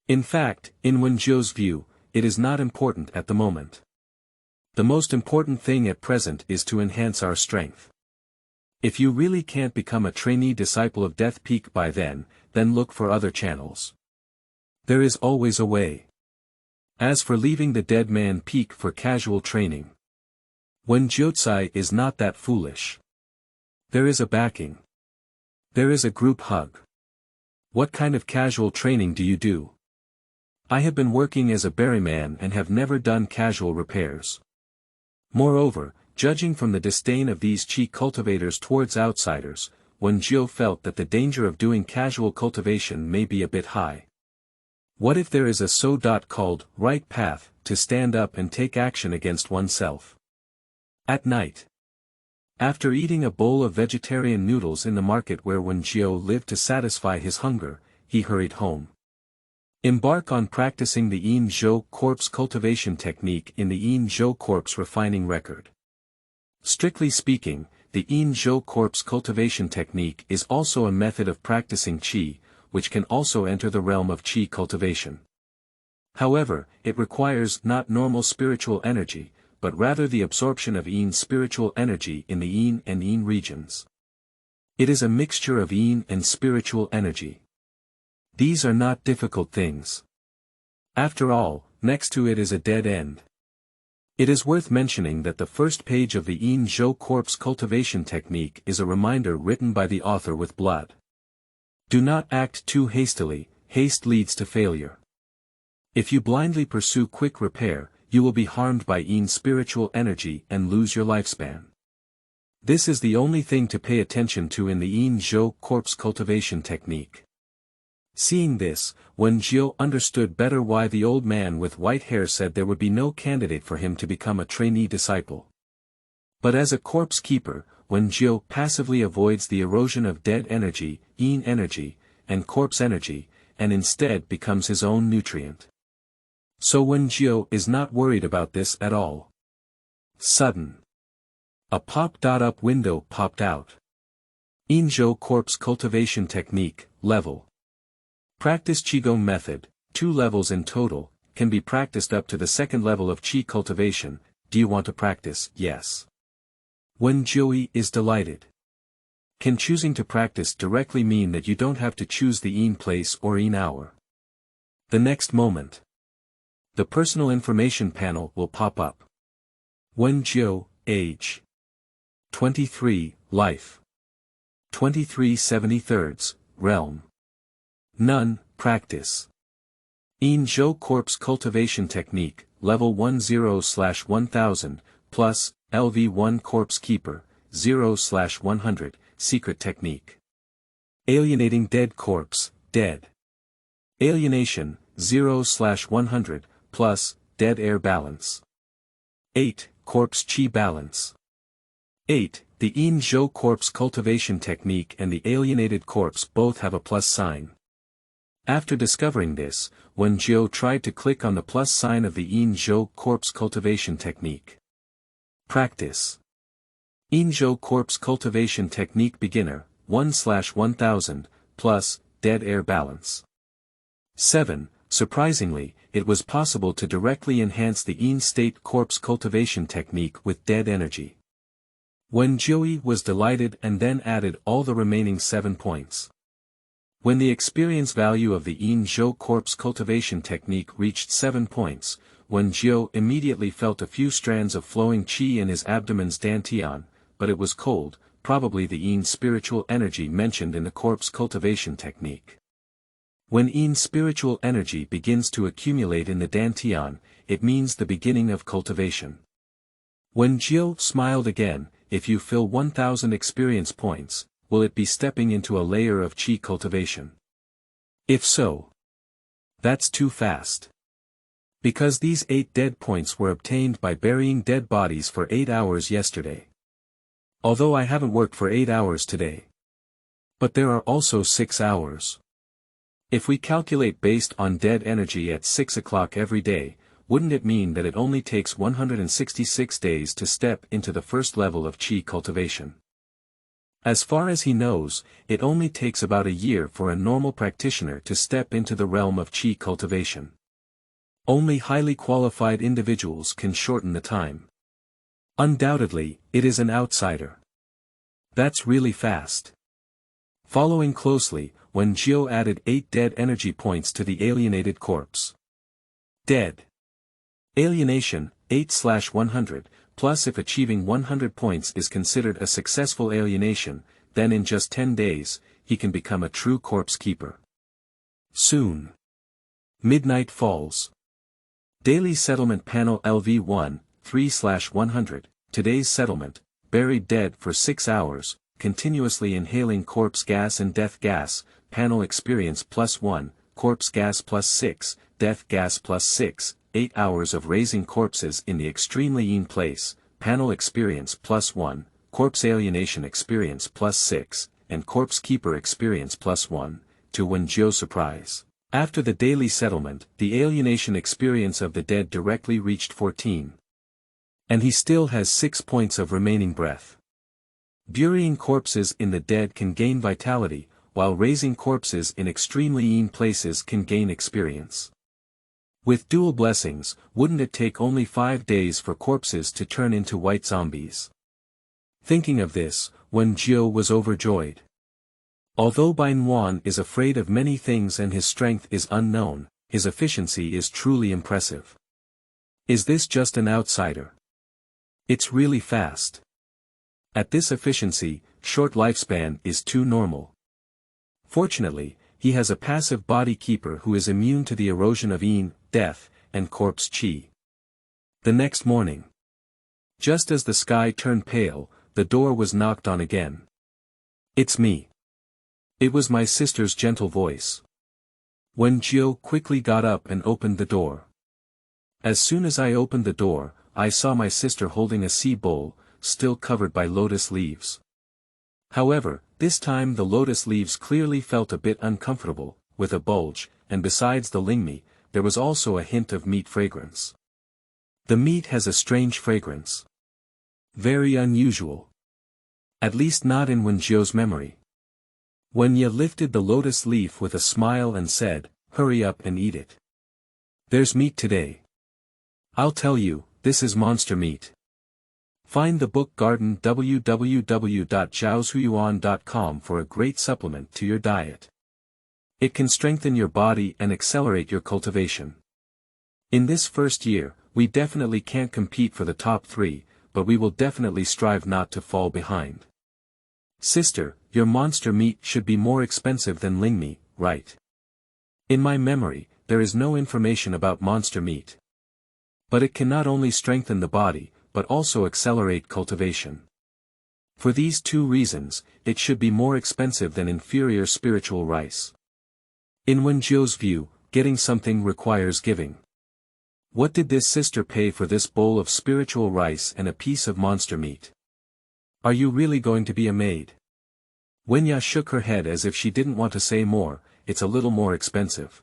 In fact, in Wenjiu's view, it is not important at the moment. The most important thing at present is to enhance our strength. If you really can't become a trainee disciple of Death Peak by then look for other channels. There is always a way. As for leaving the Dead Man Peak for casual training, Wenjiu is not that foolish. There is a backing. There is a group hug. What kind of casual training do you do? I have been working as a berryman and have never done casual repairs. Moreover, judging from the disdain of these Qi cultivators towards outsiders, Wenjiu felt that the danger of doing casual cultivation may be a bit high. What if there is a so-called right path to stand up and take action against oneself? At night, after eating a bowl of vegetarian noodles in the market where Wenjiu lived to satisfy his hunger, he hurried home. Embark on practicing the Yin Zhou corpse cultivation technique in the Yin Zhou corpse refining record. Strictly speaking, the Yin Zhou corpse cultivation technique is also a method of practicing Qi, which can also enter the realm of Qi cultivation. However, it requires not normal spiritual energy, but rather the absorption of Yin spiritual energy in the Yin and Yin regions. It is a mixture of Yin and spiritual energy. These are not difficult things. After all, next to it is a dead end. It is worth mentioning that the first page of the Yin Zhou corpse cultivation technique is a reminder written by the author with blood. Do not act too hastily, haste leads to failure. If you blindly pursue quick repair, you will be harmed by Yin spiritual energy and lose your lifespan. This is the only thing to pay attention to in the Yin Zhou corpse cultivation technique. Seeing this, Wen Jiu understood better why the old man with white hair said there would be no candidate for him to become a trainee disciple. But as a corpse keeper, Wen Jiu passively avoids the erosion of dead energy, Yin energy, and corpse energy, and instead becomes his own nutrient. So Wen Jiu is not worried about this at all. Sudden. A pop-up window popped out. Yin Zhou corpse cultivation technique, level. Practice Qigong method, 2 levels in total, can be practiced up to the 2nd level of Qi cultivation. Do you want to practice? Yes. Wen Jiu is delighted. Can choosing to practice directly mean that you don't have to choose the Yin place or Yin hour? The next moment, the personal information panel will pop up. Wen Jiu, age 23, life 23/73, realm none, practice. Yin Zhou corpse cultivation technique, level 10/1000, plus, LV1 corpse keeper, 0/100, secret technique. Alienating dead corpse, dead. Alienation, 0/100, plus, dead air balance. 8, corpse Qi balance. 8, the Yin Zhou corpse cultivation technique and the alienated corpse both have a plus sign. After discovering this, Wen Jiu tried to click on the plus sign of the Yin Zhou corpse cultivation technique. Practice. Yin Zhou corpse cultivation technique beginner, 1/1000, plus, dead air balance. 7. Surprisingly, it was possible to directly enhance the Yin state corpse cultivation technique with dead energy. Wen Jiu was delighted and then added all the remaining 7 points. When the experience value of the Yin Zhou corpse cultivation technique reached 7 points, Wen Jiu immediately felt a few strands of flowing qi in his abdomen's dantian, but it was cold, probably the Yin spiritual energy mentioned in the corpse cultivation technique. When Yin spiritual energy begins to accumulate in the dantian, it means the beginning of cultivation. Wen Jiu smiled again. If you fill 1000 experience points, will it be stepping into a layer of Qi cultivation? If so, that's too fast. Because these 8 dead points were obtained by burying dead bodies for 8 hours yesterday. Although I haven't worked for 8 hours today. But there are also 6 hours. If we calculate based on dead energy at 6 o'clock every day, wouldn't it mean that it only takes 166 days to step into the first level of Qi cultivation? As far as he knows, it only takes about a year for a normal practitioner to step into the realm of Qi cultivation. Only highly qualified individuals can shorten the time. Undoubtedly, it is an outsider. That's really fast. Following closely, Wen Jiu added 8 dead energy points to the alienated corpse. Dead. Alienation, 8/100. Plus if achieving 100 points is considered a successful alienation, then in just 10 days, he can become a true corpse keeper. Soon. Midnight falls. Daily Settlement Panel LV1, 3/100, today's settlement, buried dead for 6 hours, continuously inhaling corpse gas and death gas, panel experience +1, corpse gas +6, death gas +6, 8 hours of raising corpses in the extremely Yin place, panel experience +1, corpse alienation experience +6, and corpse keeper experience +1, to Wen Jiu surprise. After the daily settlement, the alienation experience of the dead directly reached 14. And he still has 6 points of remaining breath. Burying corpses in the dead can gain vitality, while raising corpses in extremely Yin places can gain experience. With dual blessings, wouldn't it take only 5 days for corpses to turn into white zombies? Thinking of this, Wen Jiu was overjoyed. Although Bain Wan is afraid of many things and his strength is unknown, his efficiency is truly impressive. Is this just an outsider? It's really fast. At this efficiency, short lifespan is too normal. Fortunately, he has a passive body keeper who is immune to the erosion of Yin, death, and corpse Qi. The next morning, just as the sky turned pale, the door was knocked on again. It's me. It was my sister's gentle voice. Wen Jiu quickly got up and opened the door. As soon as I opened the door, I saw my sister holding a sea bowl, still covered by lotus leaves. However, this time the lotus leaves clearly felt a bit uncomfortable, with a bulge, and besides the lingmi, there was also a hint of meat fragrance. The meat has a strange fragrance. Very unusual. At least not in Wen Jiu's memory. Wen Ye lifted the lotus leaf with a smile and said, "Hurry up and eat it. There's meat today. I'll tell you, this is monster meat." Find the book Garden www.zhaoshuyuan.com for a great supplement to your diet. It can strengthen your body and accelerate your cultivation. In this first year, we definitely can't compete for the top 3, but we will definitely strive not to fall behind. Sister, your monster meat should be more expensive than lingmi, right? In my memory, there is no information about monster meat. But it can not only strengthen the body, but also accelerate cultivation. For these 2 reasons, it should be more expensive than inferior spiritual rice. In Wen Jiu's view, getting something requires giving. What did this sister pay for this bowl of spiritual rice and a piece of monster meat? Are you really going to be a maid? Wen Ya shook her head as if she didn't want to say more. It's a little more expensive.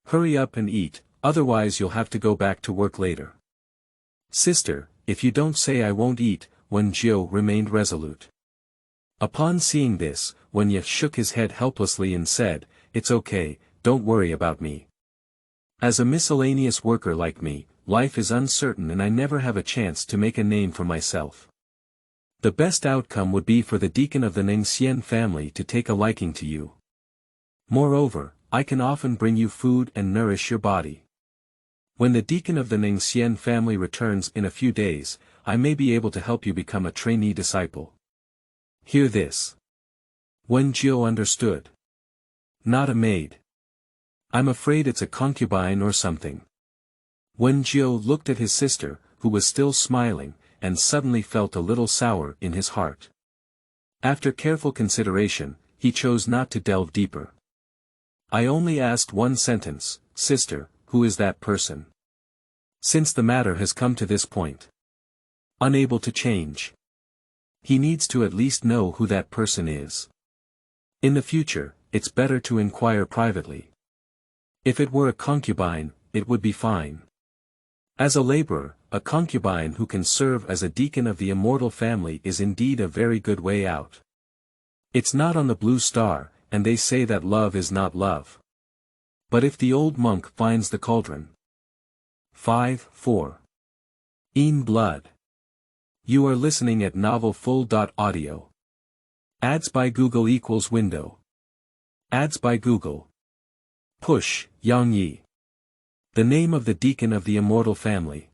Hurry up and eat, otherwise you'll have to go back to work later. Sister, if you don't say I won't eat, Wen Jiu remained resolute. Upon seeing this, Wen Ye shook his head helplessly and said, "It's okay, don't worry about me. As a miscellaneous worker like me, life is uncertain and I never have a chance to make a name for myself. The best outcome would be for the Deacon of the Ningxian family to take a liking to you. Moreover, I can often bring you food and nourish your body. When the Deacon of the Ningxian family returns in a few days, I may be able to help you become a trainee disciple." Hear this. Wen Jiu understood. Not a maid. I'm afraid it's a concubine or something. Wen Jiu looked at his sister, who was still smiling, and suddenly felt a little sour in his heart. After careful consideration, he chose not to delve deeper. I only asked one sentence, "Sister, who is that person?" Since the matter has come to this point. Unable to change. He needs to at least know who that person is. In the future, it's better to inquire privately. If it were a concubine, it would be fine. As a laborer, a concubine who can serve as a deacon of the immortal family is indeed a very good way out. It's not on the blue star, and they say that love is not love. But if the old monk finds the cauldron. 5-4. In blood. You are listening at novelfull.audio. Ads by Google equals window. Ads by Google. Push, Yang Yi. The name of the deacon of the immortal family.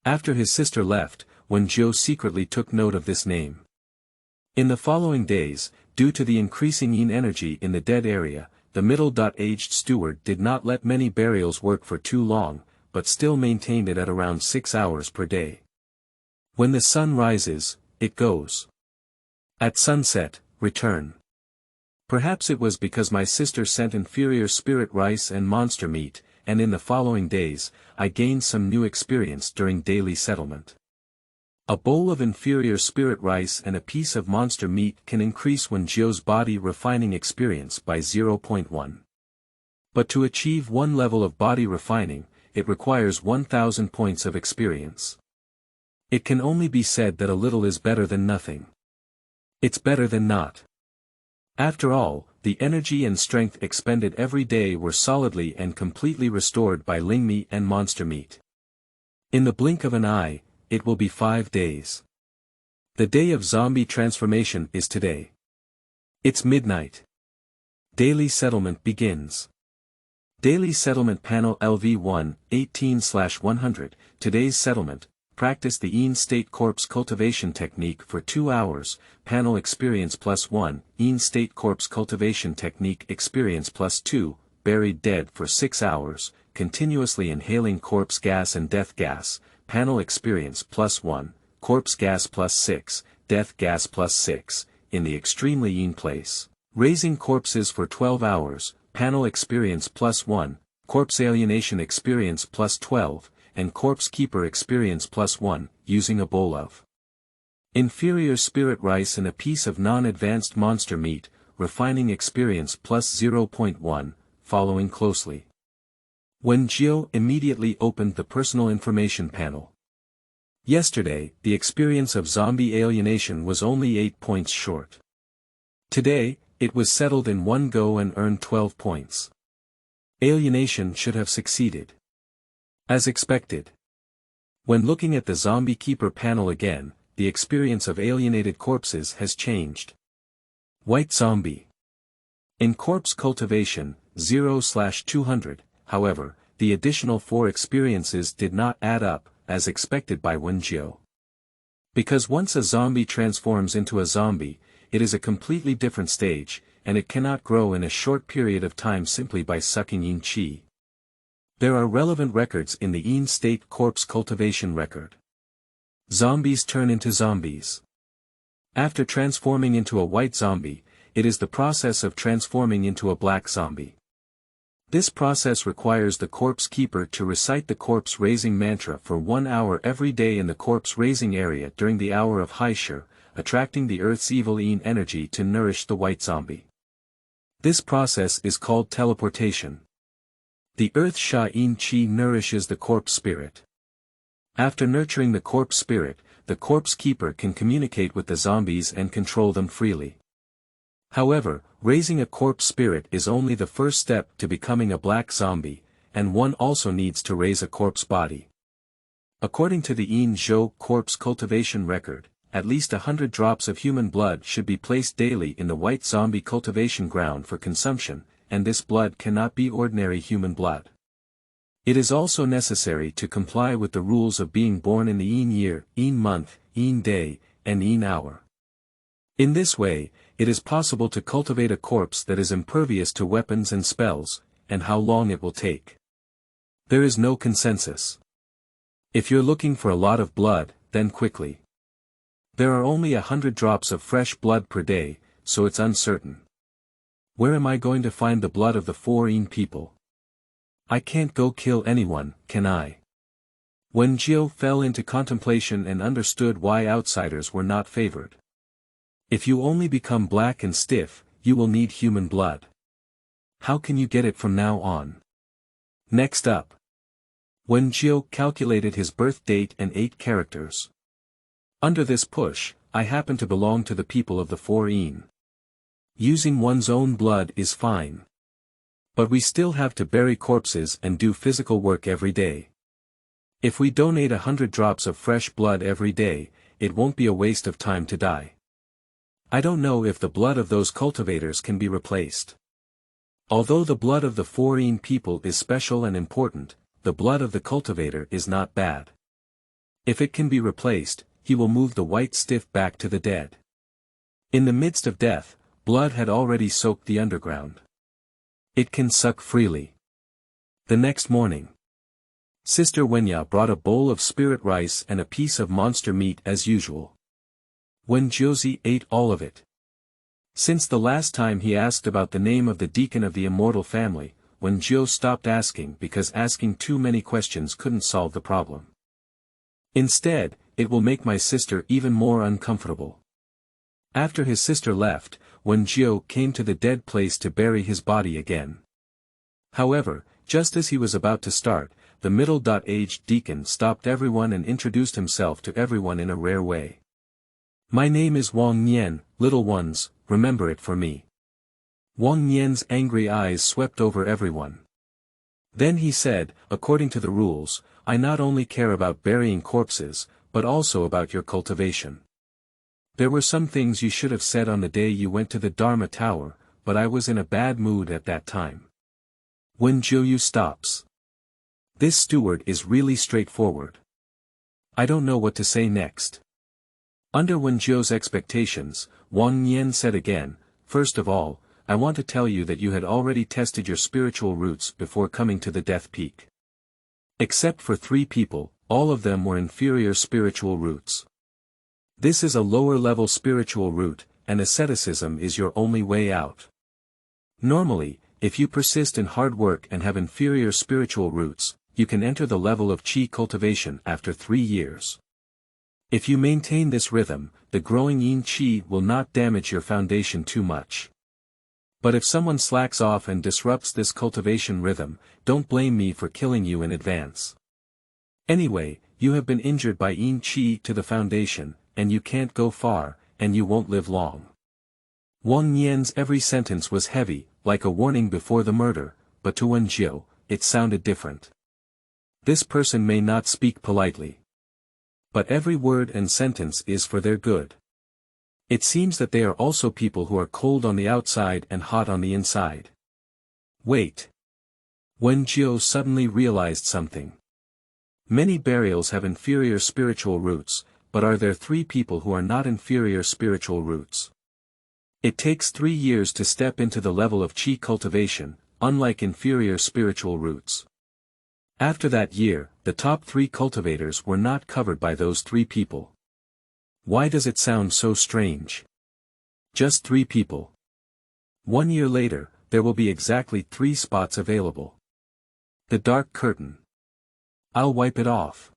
After his sister left, Wen Jiu secretly took note of this name. In the following days, due to the increasing yin energy in the dead area, the middle-aged steward did not let many burials work for too long, but still maintained it at around 6 hours per day. When the sun rises, it goes. At sunset, return. Perhaps it was because my sister sent inferior spirit rice and monster meat, and in the following days, I gained some new experience during daily settlement. A bowl of inferior spirit rice and a piece of monster meat can increase Wen Jiu's body refining experience by 0.1. But to achieve one level of body refining, it requires 1,000 points of experience. It can only be said that a little is better than nothing. It's better than not. After all, the energy and strength expended every day were solidly and completely restored by Ling meat and monster meat. In the blink of an eye, it will be 5 days. The day of zombie transformation is today. It's midnight. Daily settlement begins. Daily Settlement Panel LV1, 18/100, today's settlement, practice the Yin State Corpse Cultivation Technique for 2 hours, Panel Experience +1, Yin State Corpse Cultivation Technique Experience +2, Buried Dead for 6 hours, continuously inhaling corpse gas and death gas, Panel Experience +1, Corpse Gas +6, Death Gas +6, in the extremely Yin place, raising corpses for 12 hours, Panel Experience +1, Corpse Alienation Experience +12, and Corpse Keeper Experience +1, using a bowl of inferior spirit rice and a piece of non-advanced monster meat, refining experience +0.1, following closely. When Jiu immediately opened the personal information panel. Yesterday, the experience of zombie alienation was only 8 points short. Today, it was settled in one go and earned 12 points. Alienation should have succeeded. As expected. When looking at the Zombie Keeper panel again, the experience of alienated corpses has changed. White Zombie. In Corpse Cultivation, 0/200, however, the additional 4 experiences did not add up, as expected by Wenjiu. Because once a zombie transforms into a zombie, it is a completely different stage, and it cannot grow in a short period of time simply by sucking Yin Qi. There are relevant records in the Yin State Corpse Cultivation record. Zombies turn into zombies. After transforming into a white zombie, it is the process of transforming into a black zombie. This process requires the corpse keeper to recite the corpse raising mantra for 1 hour every day in the corpse raising area during the hour of Haishir, attracting the earth's evil Yin energy to nourish the white zombie. This process is called teleportation. The earth Sha Yin Qi nourishes the corpse spirit. After nurturing the corpse spirit, the corpse keeper can communicate with the zombies and control them freely. However, raising a corpse spirit is only the first step to becoming a black zombie, and one also needs to raise a corpse body. According to the Yin Zhou corpse cultivation record, at least 100 drops of human blood should be placed daily in the white zombie cultivation ground for consumption, and this blood cannot be ordinary human blood. It is also necessary to comply with the rules of being born in the Yin year, Yin month, Yin day, and Yin hour. In this way, it is possible to cultivate a corpse that is impervious to weapons and spells, and how long it will take. There is no consensus. If you're looking for a lot of blood, then quickly. There are only 100 drops of fresh blood per day, so it's uncertain. Where am I going to find the blood of the 4 Yin people? I can't go kill anyone, can I? When Jiu fell into contemplation and understood why outsiders were not favored. If you only become black and stiff, you will need human blood. How can you get it from now on? Next up. When Jiu calculated his birth date and 8 characters. Under this push, I happen to belong to the people of the 4 Yin. Using one's own blood is fine. But we still have to bury corpses and do physical work every day. If we donate 100 drops of fresh blood every day, it won't be a waste of time to die. I don't know if the blood of those cultivators can be replaced. Although the blood of the 4 Yin people is special and important, the blood of the cultivator is not bad. If it can be replaced, he will move the white stiff back to the dead. In the midst of death, blood had already soaked the underground. It can suck freely. The next morning, Sister Wenya brought a bowl of spirit rice and a piece of monster meat as usual. When Josie ate all of it. Since the last time he asked about the name of the Deacon of the Immortal family, when Joe stopped asking because asking too many questions couldn't solve the problem. Instead, it will make my sister even more uncomfortable. After his sister left, when Jiu came to the dead place to bury his body again. However, just as he was about to start, the middle-aged Deacon stopped everyone and introduced himself to everyone in a rare way. My name is Wang Nian, little ones, remember it for me. Wang Yan's angry eyes swept over everyone. Then he said, according to the rules, I not only care about burying corpses, but also about your cultivation. There were some things you should have said on the day you went to the Dharma Tower, but I was in a bad mood at that time. When Zhou stops. This steward is really straightforward. I don't know what to say next. Under Wen Zhou's expectations, Wang Yan said again, first of all, I want to tell you that you had already tested your spiritual roots before coming to the Death Peak. Except for 3 people, all of them were inferior spiritual roots. This is a lower-level spiritual root, and asceticism is your only way out. Normally, if you persist in hard work and have inferior spiritual roots, you can enter the level of Qi cultivation after 3 years. If you maintain this rhythm, the growing Yin Qi will not damage your foundation too much. But if someone slacks off and disrupts this cultivation rhythm, don't blame me for killing you in advance. Anyway, you have been injured by Yin Qi to the foundation, and you can't go far, and you won't live long. Wang Yan's every sentence was heavy, like a warning before the murder, but to Wen Zhou, it sounded different. This person may not speak politely. But every word and sentence is for their good. It seems that they are also people who are cold on the outside and hot on the inside. Wait. Wen Zhou suddenly realized something. Many burials have inferior spiritual roots, but are there 3 people who are not inferior spiritual roots? It takes 3 years to step into the level of Qi cultivation, unlike inferior spiritual roots. After that year, the top 3 cultivators were not covered by those 3 people. Why does it sound so strange? Just 3 people. 1 year later, there will be exactly 3 spots available. The dark curtain. I'll wipe it off.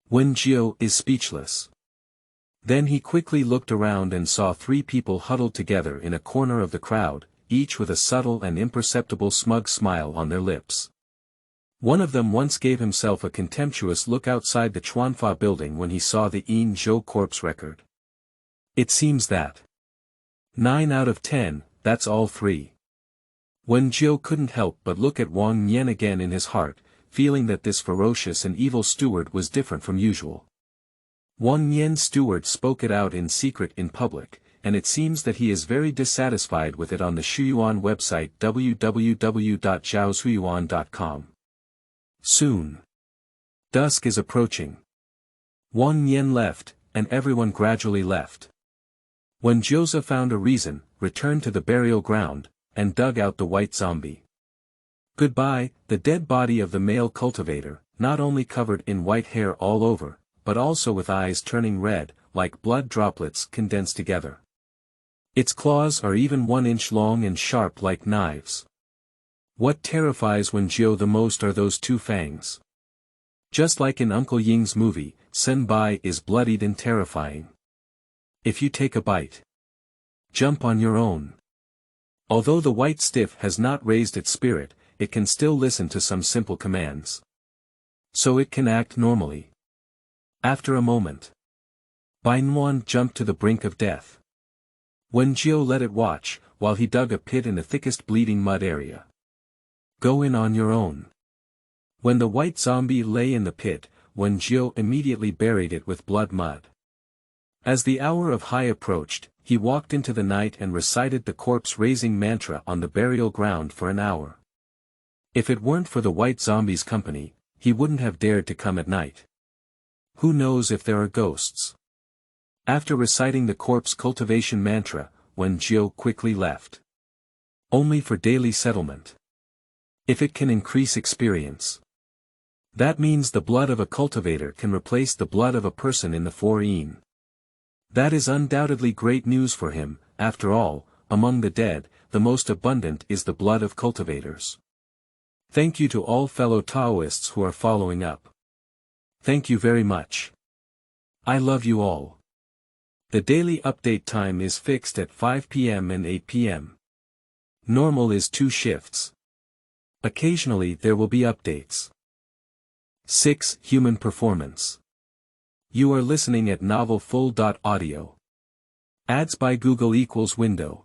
Wen Zhou is speechless. Then he quickly looked around and saw 3 people huddled together in a corner of the crowd, each with a subtle and imperceptible smug smile on their lips. One of them once gave himself a contemptuous look outside the Chuanfa building when he saw the Yin Zhou corpse record. It seems that 9 out of 10, that's all 3. Wen Zhou couldn't help but look at Wang Yan again in his heart, feeling that this ferocious and evil steward was different from usual. Wang Yan's steward spoke it out in secret in public, and it seems that he is very dissatisfied with it on the Shuyuan website www.zhaoshuyuan.com. Soon. Dusk is approaching. Wang Yan left, and everyone gradually left. When Joseph found a reason, returned to the burial ground, and dug out the white zombie. Goodbye, the dead body of the male cultivator, not only covered in white hair all over, but also with eyes turning red, like blood droplets condensed together. Its claws are even 1 inch long and sharp like knives. What terrifies Wen Zhou the most are those 2 fangs. Just like in Uncle Ying's movie, Sen Bai is bloodied and terrifying. If you take a bite, jump on your own. Although the white stiff has not raised its spirit, it can still listen to some simple commands. So it can act normally. After a moment, Bainuan jumped to the brink of death. Wen Zhou let it watch, while he dug a pit in the thickest bleeding mud area. Go in on your own. When the white zombie lay in the pit, Wen Zhou immediately buried it with blood mud. As the hour of high approached, he walked into the night and recited the corpse-raising mantra on the burial ground for an hour. If it weren't for the white zombie's company, he wouldn't have dared to come at night. Who knows if there are ghosts? After reciting the corpse cultivation mantra, Wen Zhou quickly left. Only for daily settlement. If it can increase experience. That means the blood of a cultivator can replace the blood of a person in the 4 Yin. That is undoubtedly great news for him. After all, among the dead, the most abundant is the blood of cultivators. Thank you to all fellow Taoists who are following up. Thank you very much. I love you all. The daily update time is fixed at 5 p.m. and 8 p.m. Normal is 2 shifts. Occasionally there will be updates. 6. Human performance. You are listening at novelfull.audio. Ads by Google equals window.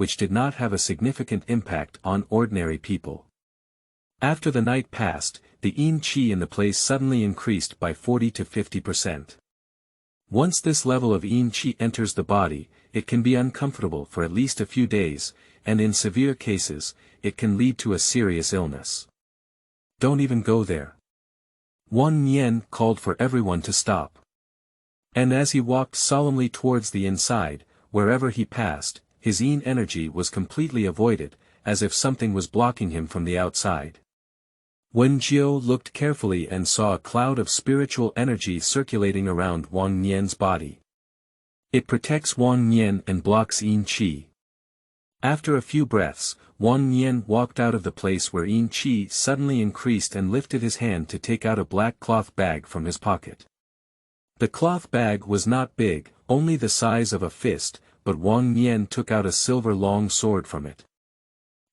which did not have a significant impact on ordinary people. After the night passed, the Yin Qi in the place suddenly increased by 40 to 50%. Once this level of Yin Qi enters the body, it can be uncomfortable for at least a few days, and in severe cases, it can lead to a serious illness. Don't even go there. Wang Nian called for everyone to stop. And as he walked solemnly towards the inside, wherever he passed, his Yin energy was completely avoided, as if something was blocking him from the outside. Wen Jiu looked carefully and saw a cloud of spiritual energy circulating around Wang Nian's body. It protects Wang Nian and blocks Yin Qi. After a few breaths, Wang Nian walked out of the place where Yin Qi suddenly increased and lifted his hand to take out a black cloth bag from his pocket. The cloth bag was not big, only the size of a fist, but Wang Nian took out a silver long sword from it.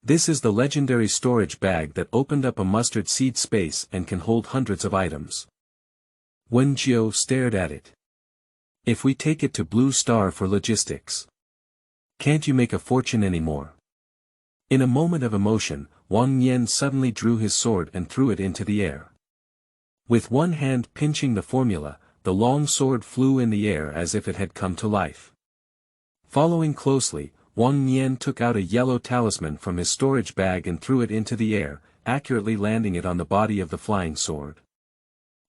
This is the legendary storage bag that opened up a mustard seed space and can hold hundreds of items. Wen Jiu stared at it. If we take it to Blue Star for logistics. Can't you make a fortune anymore? In a moment of emotion, Wang Nian suddenly drew his sword and threw it into the air. With one hand pinching the formula, the long sword flew in the air as if it had come to life. Following closely, Wang Nian took out a yellow talisman from his storage bag and threw it into the air, accurately landing it on the body of the flying sword.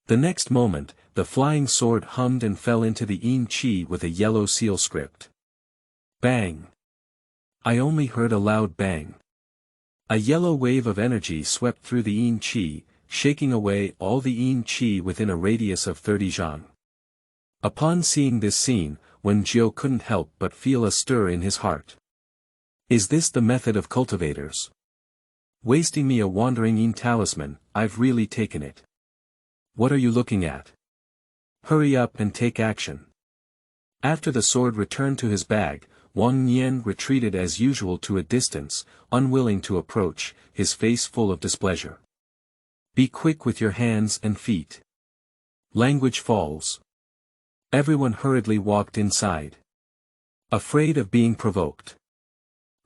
The next moment, the flying sword hummed and fell into the Yin Qi with a yellow seal script. Bang! I only heard a loud bang. A yellow wave of energy swept through the Yin Qi, shaking away all the Yin Qi within a radius of 30 zhang. Upon seeing this scene, Wen Jiu couldn't help but feel a stir in his heart. Is this the method of cultivators? Wasting me a wandering Yin talisman, I've really taken it. What are you looking at? Hurry up and take action. After the sword returned to his bag, Wang Nian retreated as usual to a distance, unwilling to approach, his face full of displeasure. Be quick with your hands and feet. Language falls. Everyone hurriedly walked inside. Afraid of being provoked.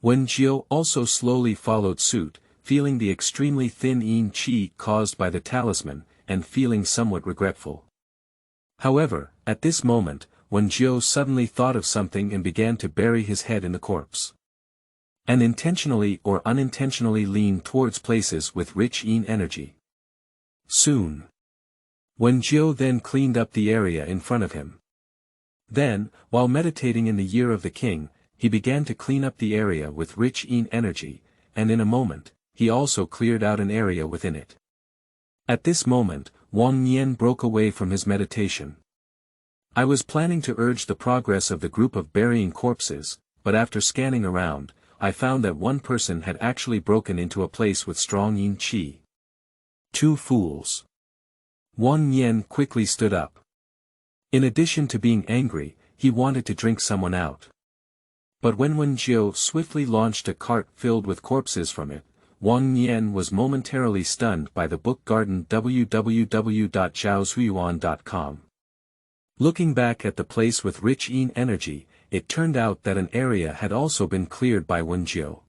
Wen Jiu also slowly followed suit, feeling the extremely thin Yin Qi caused by the talisman, and feeling somewhat regretful. However, at this moment, Wen Jiu suddenly thought of something and began to bury his head in the corpse. And intentionally or unintentionally leaned towards places with rich Yin energy. Soon. Wen Jiu then cleaned up the area in front of him. Then, while meditating in the year of the king, he began to clean up the area with rich Yin energy, and in a moment, he also cleared out an area within it. At this moment, Wang Nian broke away from his meditation. I was planning to urge the progress of the group of burying corpses, but after scanning around, I found that one person had actually broken into a place with strong Yin Qi. Two fools. Wang Nian quickly stood up. In addition to being angry, he wanted to drink someone out. But when Wen Jiu swiftly launched a cart filled with corpses from it, Wang Nian was momentarily stunned by the book garden www.zhaozhuyuan.com. Looking back at the place with rich Yin energy, it turned out that an area had also been cleared by Wen Jiu.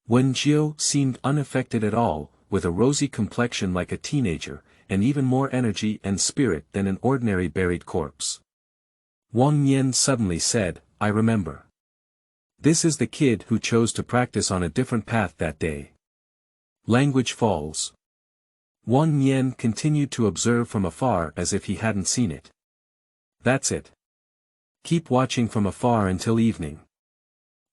Wen Jiu seemed unaffected at all, with a rosy complexion like a teenager, and even more energy and spirit than an ordinary buried corpse. Wang Nian suddenly said, I remember. This is the kid who chose to practice on a different path that day. Language falls. Wang Nian continued to observe from afar as if he hadn't seen it. That's it. Keep watching from afar until evening.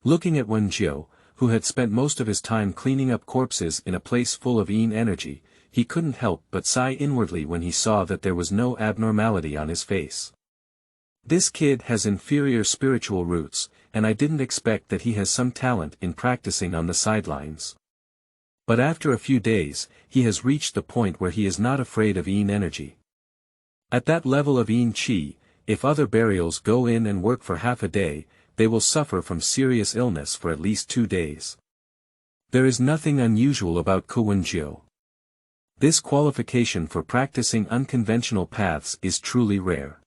Looking at Wen Jiu, who had spent most of his time cleaning up corpses in a place full of Yin energy, he couldn't help but sigh inwardly when he saw that there was no abnormality on his face. This kid has inferior spiritual roots, and I didn't expect that he has some talent in practicing on the sidelines. But after a few days, he has reached the point where he is not afraid of Yin energy. At that level of Yin Qi, if other burials go in and work for half a day, they will suffer from serious illness for at least 2 days. There is nothing unusual about Wen Jiu. This qualification for practicing unconventional paths is truly rare.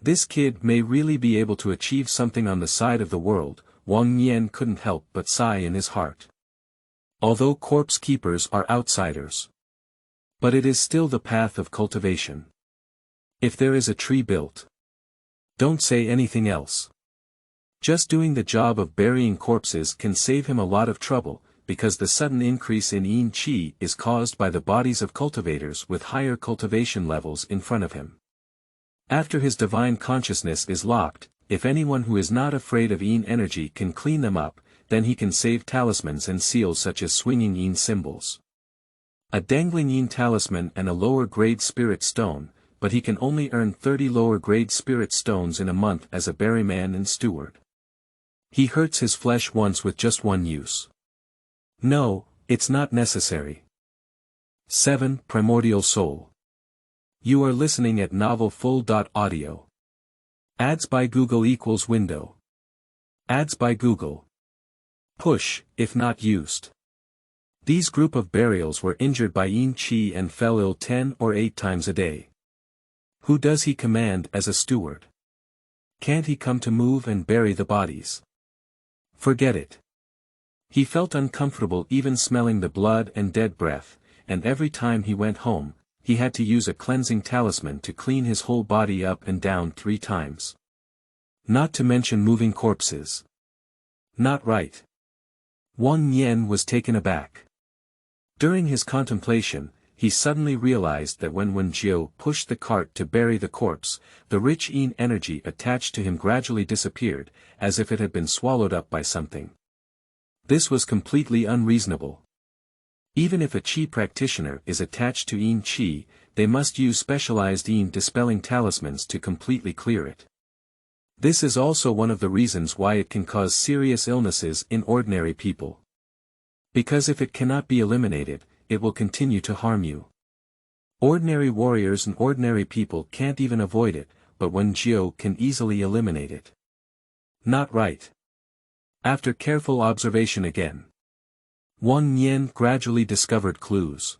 This kid may really be able to achieve something on the side of the world, Wang Yan couldn't help but sigh in his heart. Although corpse keepers are outsiders. But it is still the path of cultivation. If there is a tree built, don't say anything else. Just doing the job of burying corpses can save him a lot of trouble, because the sudden increase in Yin Qi is caused by the bodies of cultivators with higher cultivation levels in front of him. After his divine consciousness is locked, if anyone who is not afraid of Yin energy can clean them up, then he can save talismans and seals such as swinging Yin symbols. A dangling Yin talisman and a lower-grade spirit stone, but he can only earn 30 lower-grade spirit stones in a month as a berryman and steward. He hurts his flesh once with just one use. No, it's not necessary. 7. Primordial Soul. You are listening at novelfull.audio. Ads by Google equals window. Ads by Google. Push, if not used. These group of burials were injured by Yin Qi and fell ill 10 or 8 times a day. Who does he command as a steward? Can't he come to move and bury the bodies? Forget it. He felt uncomfortable even smelling the blood and dead breath, and every time he went home, he had to use a cleansing talisman to clean his whole body up and down 3 times. Not to mention moving corpses. Not right. Wang Yan was taken aback. During his contemplation, he suddenly realized that when Wenjiu pushed the cart to bury the corpse, the rich Yin energy attached to him gradually disappeared, as if it had been swallowed up by something. This was completely unreasonable. Even if a Qi practitioner is attached to Yin Qi, they must use specialized Yin dispelling talismans to completely clear it. This is also one of the reasons why it can cause serious illnesses in ordinary people. Because if it cannot be eliminated, it will continue to harm you. Ordinary warriors and ordinary people can't even avoid it, but Wenjiu can easily eliminate it. Not right. After careful observation again, Wang Yan gradually discovered clues.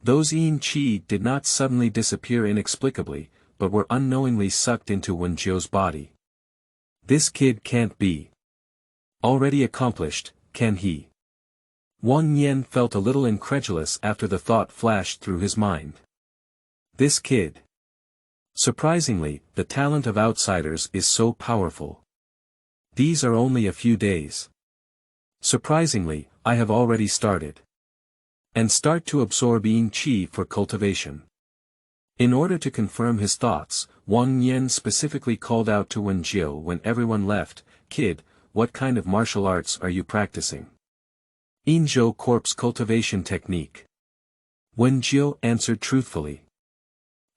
Those Yin Qi did not suddenly disappear inexplicably, but were unknowingly sucked into Wenjiu's body. This kid can't be already accomplished, can he? Wang Yan felt a little incredulous after the thought flashed through his mind. This kid. Surprisingly, the talent of outsiders is so powerful. These are only a few days. Surprisingly, I have already started. And start to absorb Yin Qi for cultivation. In order to confirm his thoughts, Wang Yan specifically called out to Wenjiu when everyone left, "Kid, what kind of martial arts are you practicing?" Yinzhou Corpse Cultivation Technique. Wenjiu answered truthfully.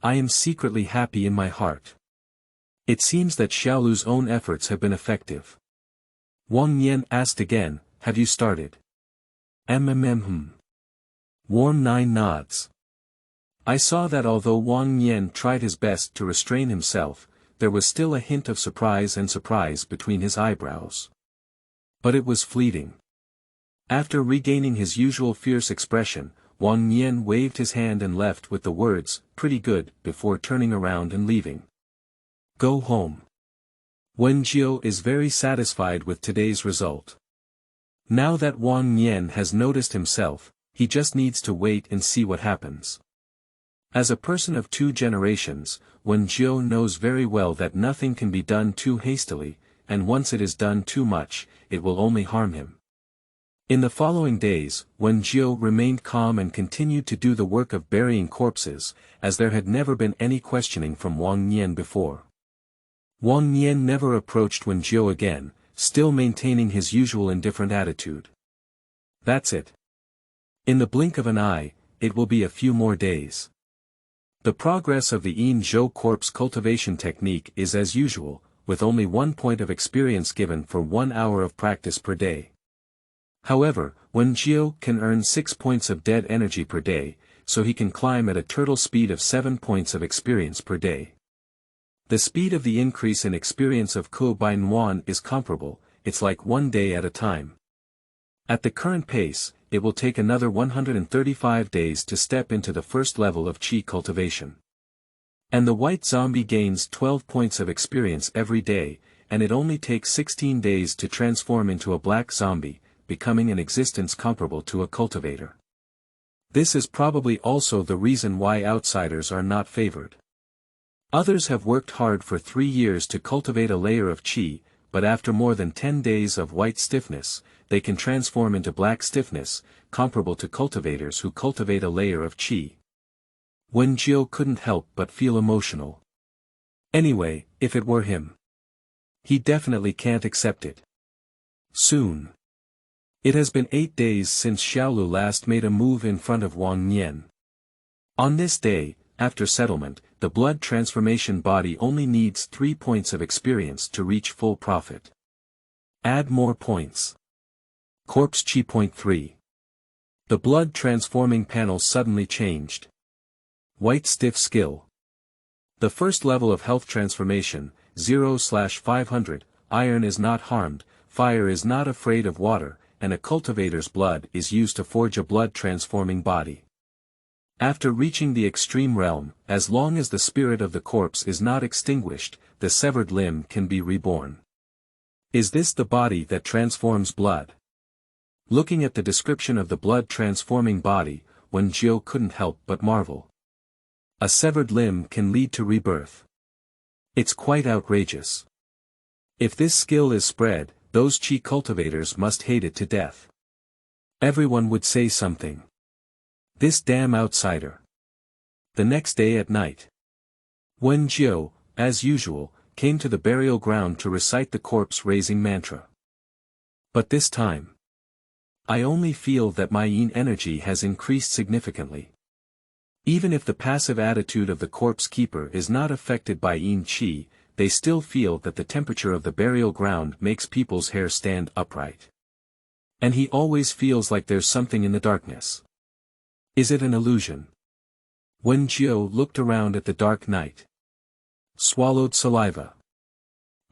I am secretly happy in my heart. It seems that Xiaolu's own efforts have been effective. Wang Yan asked again, have you started? Warm 9 nods. I saw that although Wang Yan tried his best to restrain himself, there was still a hint of surprise between his eyebrows. But it was fleeting. After regaining his usual fierce expression, Wang Yan waved his hand and left with the words, pretty good, before turning around and leaving. Go home. Wenjiu is very satisfied with today's result. Now that Wang Yan has noticed himself, he just needs to wait and see what happens. As a person of 2 generations, Wenjiu knows very well that nothing can be done too hastily, and once it is done too much, it will only harm him. In the following days, Wenjiu remained calm and continued to do the work of burying corpses, as there had never been any questioning from Wang Yan before. Wang Yan never approached Wenjiu again, still maintaining his usual indifferent attitude. That's it. In the blink of an eye, it will be a few more days. The progress of the Yinzhou Corpse cultivation technique is as usual, with only 1 point of experience given for 1 hour of practice per day. However, Wenjiu can earn 6 points of dead energy per day, so he can climb at a turtle speed of 7 points of experience per day. The speed of the increase in experience of Ku Bai Nuan is comparable, it's like 1 day at a time. At the current pace, it will take another 135 days to step into the first level of Qi cultivation. And the white zombie gains 12 points of experience every day, and it only takes 16 days to transform into a black zombie, becoming an existence comparable to a cultivator. This is probably also the reason why outsiders are not favored. Others have worked hard for 3 years to cultivate a layer of qi, but after more than 10 days of white stiffness, they can transform into black stiffness, comparable to cultivators who cultivate a layer of qi. Wenjiu couldn't help but feel emotional. Anyway, if it were him, he definitely can't accept it. Soon. It has been 8 days since Xiaolu last made a move in front of Wang Nian. On this day, after settlement, the blood transformation body only needs 3 points of experience to reach full profit. Add more points. Corpse Qi Point 3. The blood transforming panel suddenly changed. White stiff skill. The first level of health transformation, 0/500, iron is not harmed, fire is not afraid of water, and a cultivator's blood is used to forge a blood transforming body. After reaching the extreme realm, as long as the spirit of the corpse is not extinguished, the severed limb can be reborn. Is this the body that transforms blood? Looking at the description of the blood transforming body, Wenjiu couldn't help but marvel. A severed limb can lead to rebirth. It's quite outrageous. If this skill is spread, those qi cultivators must hate it to death. Everyone would say something. This damn outsider. The next day at night, Wenjiu, as usual, came to the burial ground to recite the corpse-raising mantra. But this time, I only feel that my yin energy has increased significantly. Even if the passive attitude of the corpse keeper is not affected by yin qi, they still feel that the temperature of the burial ground makes people's hair stand upright. And he always feels like there's something in the darkness. Is it an illusion? Wenjiu looked around at the dark night. Swallowed saliva.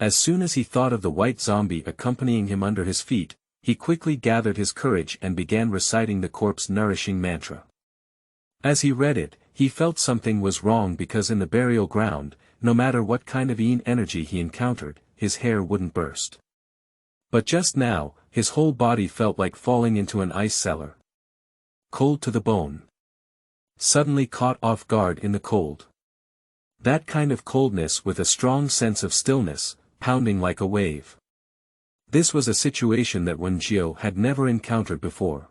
As soon as he thought of the white zombie accompanying him under his feet, he quickly gathered his courage and began reciting the corpse-nourishing mantra. As he read it, he felt something was wrong because in the burial ground, no matter what kind of yin energy he encountered, his hair wouldn't burst. But just now, his whole body felt like falling into an ice cellar. Cold to the bone. Suddenly caught off guard in the cold. That kind of coldness with a strong sense of stillness, pounding like a wave. This was a situation that Wenjiu had never encountered before.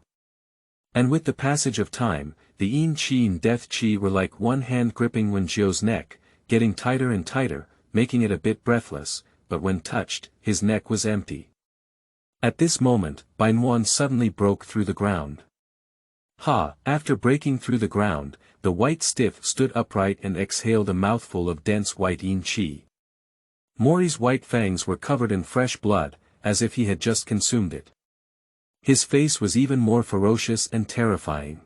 And with the passage of time, the yin qi and death qi were like one hand gripping Wenjiu's neck, getting tighter and tighter, making it a bit breathless, but when touched, his neck was empty. At this moment, Bainuan suddenly broke through the ground. After breaking through the ground, the white stiff stood upright and exhaled a mouthful of dense white yin qi. Mori's white fangs were covered in fresh blood, as if he had just consumed it. His face was even more ferocious and terrifying.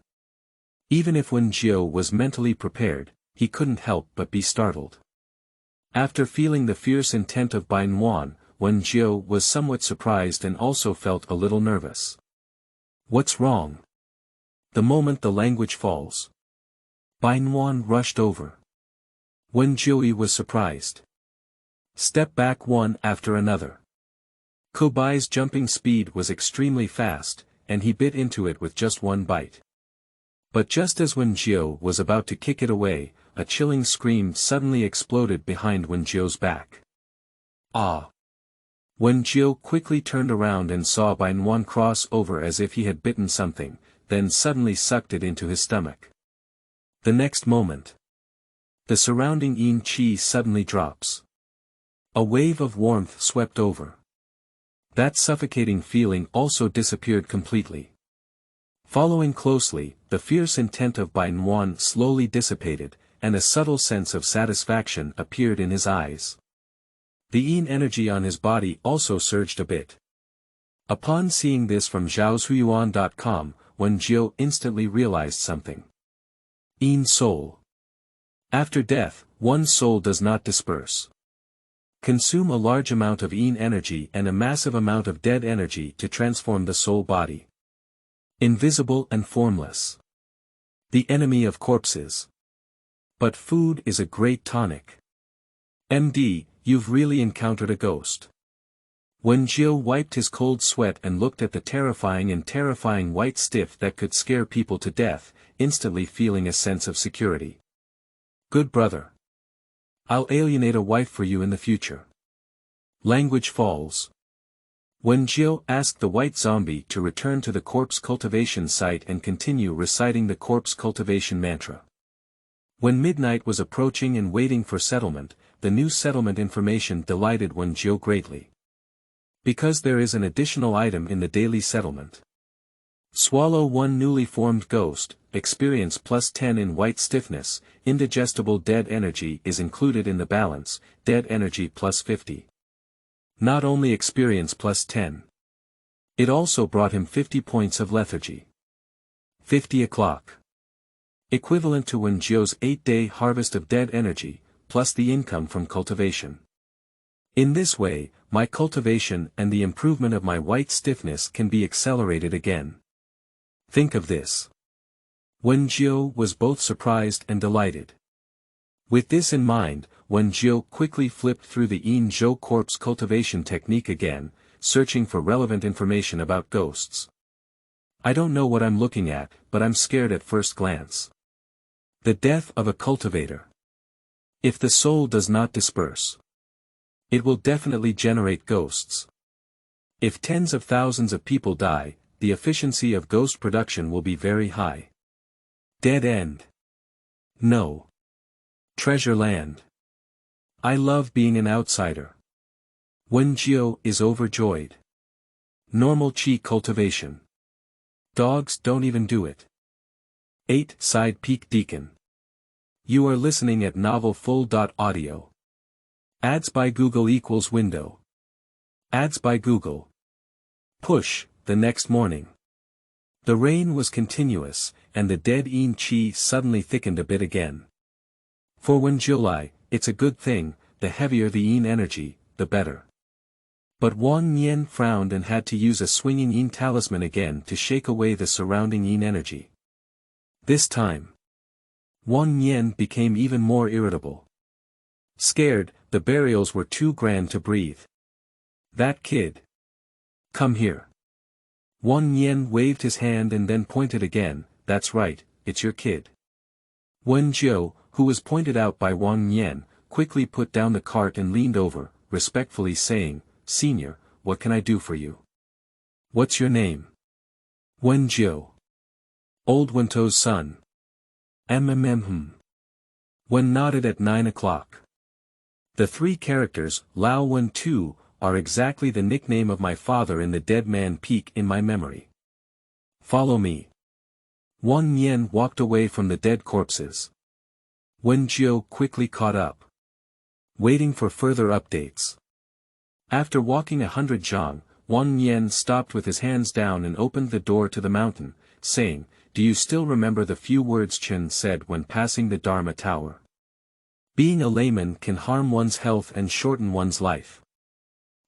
Even if Wenjiu was mentally prepared, he couldn't help but be startled. After feeling the fierce intent of Bainuan, Wenjiu was somewhat surprised and also felt a little nervous. What's wrong? The moment the language falls, Bainuan rushed over. Wenjiu was surprised. Step back one after another. Kobai's jumping speed was extremely fast, and he bit into it with just one bite. But just as Wenjiu was about to kick it away, a chilling scream suddenly exploded behind Wenjiu's back. Ah! Wenjiu quickly turned around and saw Bainuan cross over as if he had bitten something, then suddenly sucked it into his stomach. The next moment, the surrounding yin qi suddenly drops. A wave of warmth swept over. That suffocating feeling also disappeared completely. Following closely, the fierce intent of Bainuan slowly dissipated, and a subtle sense of satisfaction appeared in his eyes. The yin energy on his body also surged a bit. Upon seeing this from zhaoshuyuan.com, Wenjiu instantly realized something. Yin soul. After death, one soul does not disperse. Consume a large amount of yin energy and a massive amount of dead energy to transform the soul body. Invisible and formless. The enemy of corpses. But food is a great tonic. MD, you've really encountered a ghost. Wen Jiu wiped his cold sweat and looked at the terrifying white stiff that could scare people to death, instantly feeling a sense of security. Good brother. I'll alienate a wife for you in the future. Language falls. Wen Jiu asked the white zombie to return to the corpse cultivation site and continue reciting the corpse cultivation mantra. When midnight was approaching and waiting for settlement, the new settlement information delighted Wen Jiu greatly. Because there is an additional item in the daily settlement. Swallow one newly formed ghost, experience +10 in white stiffness, indigestible dead energy is included in the balance, dead energy +50. Not only experience +10. It also brought him 50 points of lethargy. 50 o'clock. Equivalent to Wen Jiu's 8-day harvest of dead energy, plus the income from cultivation. In this way, my cultivation and the improvement of my white stiffness can be accelerated again. Think of this. Wen Jiu was both surprised and delighted. With this in mind, Wen Jiu quickly flipped through the Yin Zhou corpse cultivation technique again, searching for relevant information about ghosts. I don't know what I'm looking at, but I'm scared at first glance. The death of a cultivator. If the soul does not disperse, it will definitely generate ghosts. If tens of thousands of people die, the efficiency of ghost production will be very high. Dead end. No. Treasure land. I love being an outsider. Wen Jiu is overjoyed. Normal Qi cultivation. Dogs don't even do it. 8 Side Peak Deacon. You are listening at novelfull.audio. Ads by Google equals window. Ads by Google. Push, the next morning. The rain was continuous, and the dead Yin Qi suddenly thickened a bit again. For when July, it's a good thing, the heavier the Yin energy, the better. But Wang Yan frowned and had to use a swinging Yin talisman again to shake away the surrounding Yin energy. This time, Wang Yan became even more irritable. Scared, the burials were too grand to breathe. That kid. Come here. Wang Yan waved his hand and then pointed again. That's right, it's your kid. Wen Jiu, who was pointed out by Wang Yan, quickly put down the cart and leaned over, respectfully saying, Senior, what can I do for you? What's your name? Wen Jiu. Old Wento's son. Wen nodded at 9 o'clock. The 3 characters, Lao Wen 2, are exactly the nickname of my father in the Dead Man Peak in my memory. Follow me. Wang Yan walked away from the dead corpses. Wen Jiu quickly caught up. Waiting for further updates. After walking 100 zhang, Wang Yan stopped with his hands down and opened the door to the mountain, saying, Do you still remember the few words Chen said when passing the Dharma Tower? Being a layman can harm one's health and shorten one's life.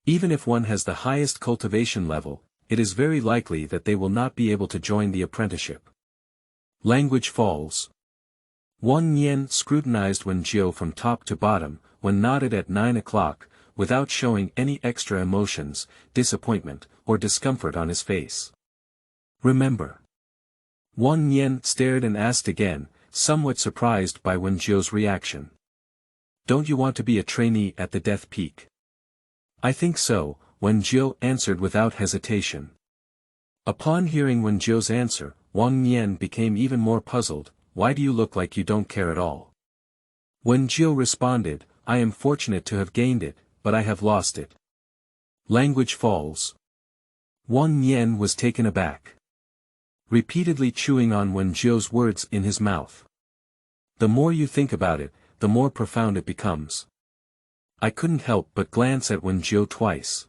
Even if one has the highest cultivation level, it is very likely that they will not be able to join the apprenticeship. Language falls. Wang Yan scrutinized Wen Jiu from top to bottom, when nodded at 9 o'clock, without showing any extra emotions, disappointment, or discomfort on his face. Remember. Wang Yan stared and asked again, somewhat surprised by Wen Jiu's reaction. Don't you want to be a trainee at the Death Peak? I think so, Wen Jiu answered without hesitation. Upon hearing Wen Jiu's answer, Wang Yan became even more puzzled. Why do you look like you don't care at all? Wen Jiu responded, I am fortunate to have gained it, but I have lost it. Language falls. Wang Yan was taken aback. Repeatedly chewing on Wen Jiu's words in his mouth. The more you think about it, the more profound it becomes. I couldn't help but glance at Wen Jiu twice.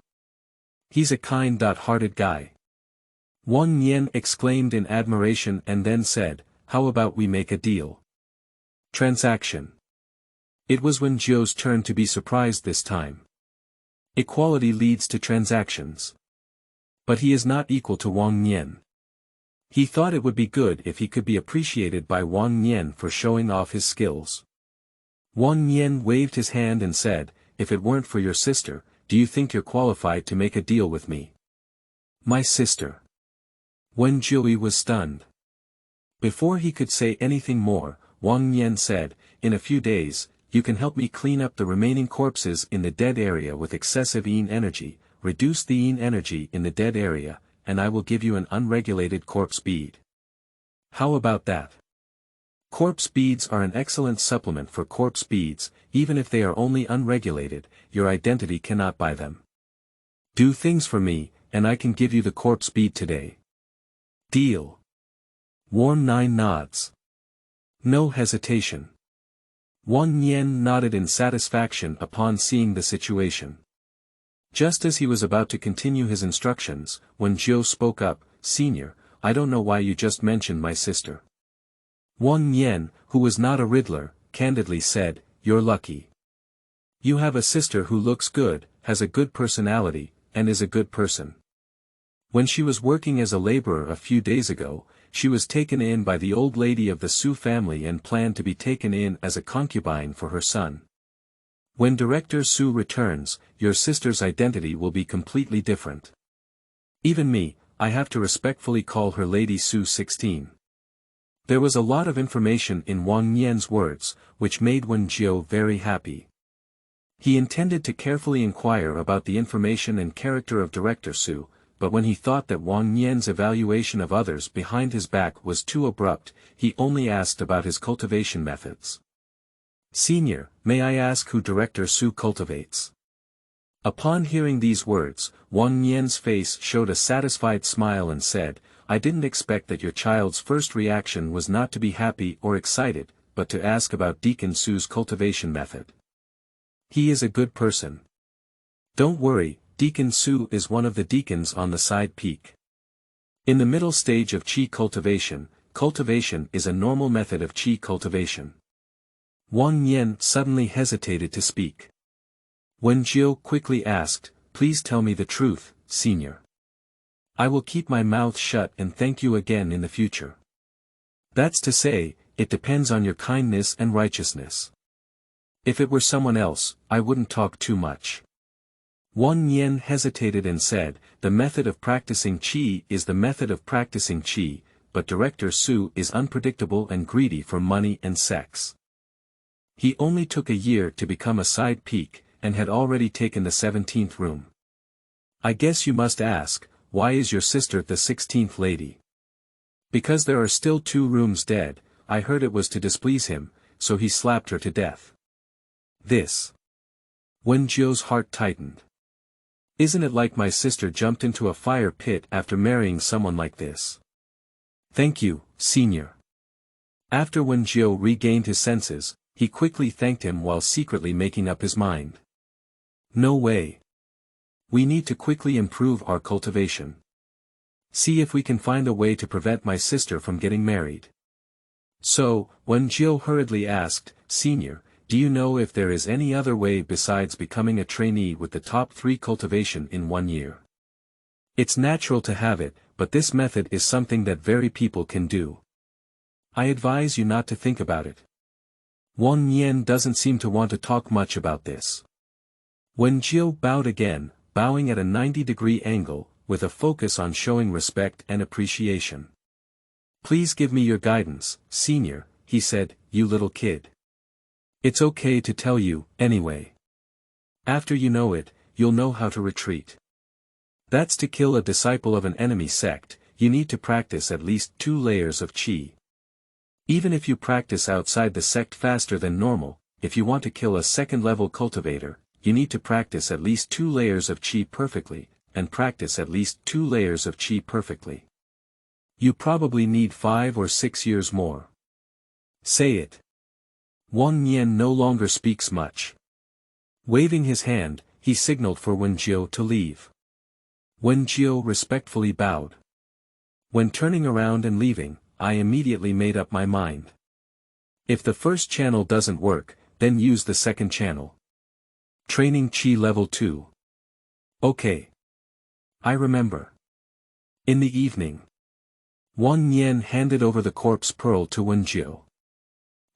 He's a kind-hearted guy. Wang Yan exclaimed in admiration and then said, How about we make a deal? Transaction. It was Wen Jiu's turn to be surprised this time. Equality leads to transactions. But he is not equal to Wang Yan. He thought it would be good if he could be appreciated by Wang Yan for showing off his skills. Wang Yan waved his hand and said, If it weren't for your sister, do you think you're qualified to make a deal with me? My sister. Wen Jiui was stunned. Before he could say anything more, Wang Yan said, in a few days, you can help me clean up the remaining corpses in the dead area with excessive yin energy, reduce the yin energy in the dead area, and I will give you an unregulated corpse bead. How about that? Corpse beads are an excellent supplement for corpse beads, even if they are only unregulated, your identity cannot buy them. Do things for me, and I can give you the corpse bead today. Deal. Warm 9 nods. No hesitation. Wang Yan nodded in satisfaction upon seeing the situation. Just as he was about to continue his instructions, when Zhou spoke up, Senior, I don't know why you just mentioned my sister. Wang Yan, who was not a Riddler, candidly said, you're lucky. You have a sister who looks good, has a good personality, and is a good person. When she was working as a laborer a few days ago, she was taken in by the old lady of the Su family and planned to be taken in as a concubine for her son. When Director Su returns, your sister's identity will be completely different. Even me, I have to respectfully call her Lady Su 16. There was a lot of information in Wang Yan's words, which made Wen Jiu very happy. He intended to carefully inquire about the information and character of Director Su, but when he thought that Wang Yan's evaluation of others behind his back was too abrupt, he only asked about his cultivation methods. Senior, may I ask who Director Su cultivates? Upon hearing these words, Wang Yan's face showed a satisfied smile and said, I didn't expect that your child's first reaction was not to be happy or excited, but to ask about Deacon Su's cultivation method. He is a good person. Don't worry, Deacon Su is one of the deacons on the side peak. In the middle stage of Qi cultivation, cultivation is a normal method of Qi cultivation. Wang Yan suddenly hesitated to speak. Wen Jiu quickly asked, please tell me the truth, Senior. I will keep my mouth shut and thank you again in the future. That's to say, it depends on your kindness and righteousness. If it were someone else, I wouldn't talk too much. Wang Yan hesitated and said, the method of practicing Qi is the method of practicing Qi, but Director Su is unpredictable and greedy for money and sex. He only took a year to become a side peak, and had already taken the 17th room. I guess you must ask, why is your sister the 16th lady? Because there are still 2 rooms dead, I heard it was to displease him, so he slapped her to death. This. Wen Jiu's heart tightened. Isn't it like my sister jumped into a fire pit after marrying someone like this? Thank you, Senior. After Wen Jiu regained his senses, he quickly thanked him while secretly making up his mind. No way. We need to quickly improve our cultivation. See if we can find a way to prevent my sister from getting married. So, Wen Jiu hurriedly asked, Senior, do you know if there is any other way besides becoming a trainee with the top 3 cultivation in 1 year? It's natural to have it, but this method is something that very people can do. I advise you not to think about it. Wang Yan doesn't seem to want to talk much about this. Wen Jiu bowed again, bowing at a 90-degree angle, with a focus on showing respect and appreciation. Please give me your guidance, Senior, he said, you little kid. It's okay to tell you, anyway. After you know it, you'll know how to retreat. That's to kill a disciple of an enemy sect, you need to practice at least 2 layers of Qi. Even if you practice outside the sect faster than normal, if you want to kill a second-level cultivator, you need to practice at least 2 layers of Qi perfectly, and practice at least 2 layers of Qi perfectly. You probably need 5 or 6 years more. Say it. Wang Yan no longer speaks much. Waving his hand, he signaled for Wen Jiu to leave. Wen Jiu respectfully bowed. When turning around and leaving, I immediately made up my mind. If the first channel doesn't work, then use the second channel. Training Qi level 2. Okay. I remember. In the evening, Wang Yan handed over the corpse pearl to Wen Jiu.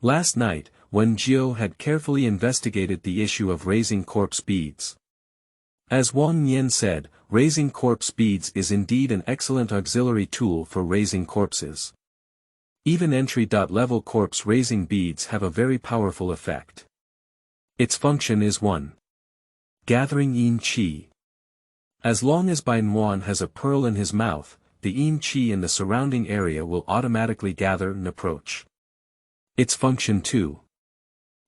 Last night, Wen Jiu had carefully investigated the issue of raising corpse beads. As Wang Nian said, raising corpse beads is indeed an excellent auxiliary tool for raising corpses. Even entry-level corpse raising beads have a very powerful effect. Its function is 1. Gathering Yin Qi. As long as Bai Nuan has a pearl in his mouth, the Yin Qi in the surrounding area will automatically gather and approach. Its function 2.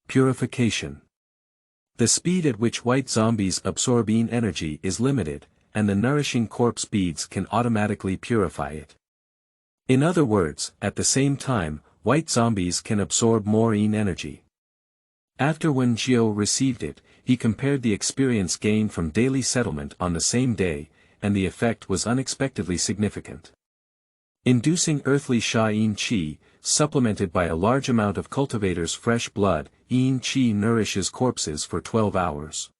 Purification. The speed at which white zombies absorb Yin energy is limited, and the nourishing corpse beads can automatically purify it. In other words, at the same time, white zombies can absorb more Yin energy. After Wen Jiao received it, he compared the experience gained from daily settlement on the same day, and the effect was unexpectedly significant. Inducing earthly Sha Yin Qi, supplemented by a large amount of cultivators' fresh blood, Yin Qi nourishes corpses for 12 hours.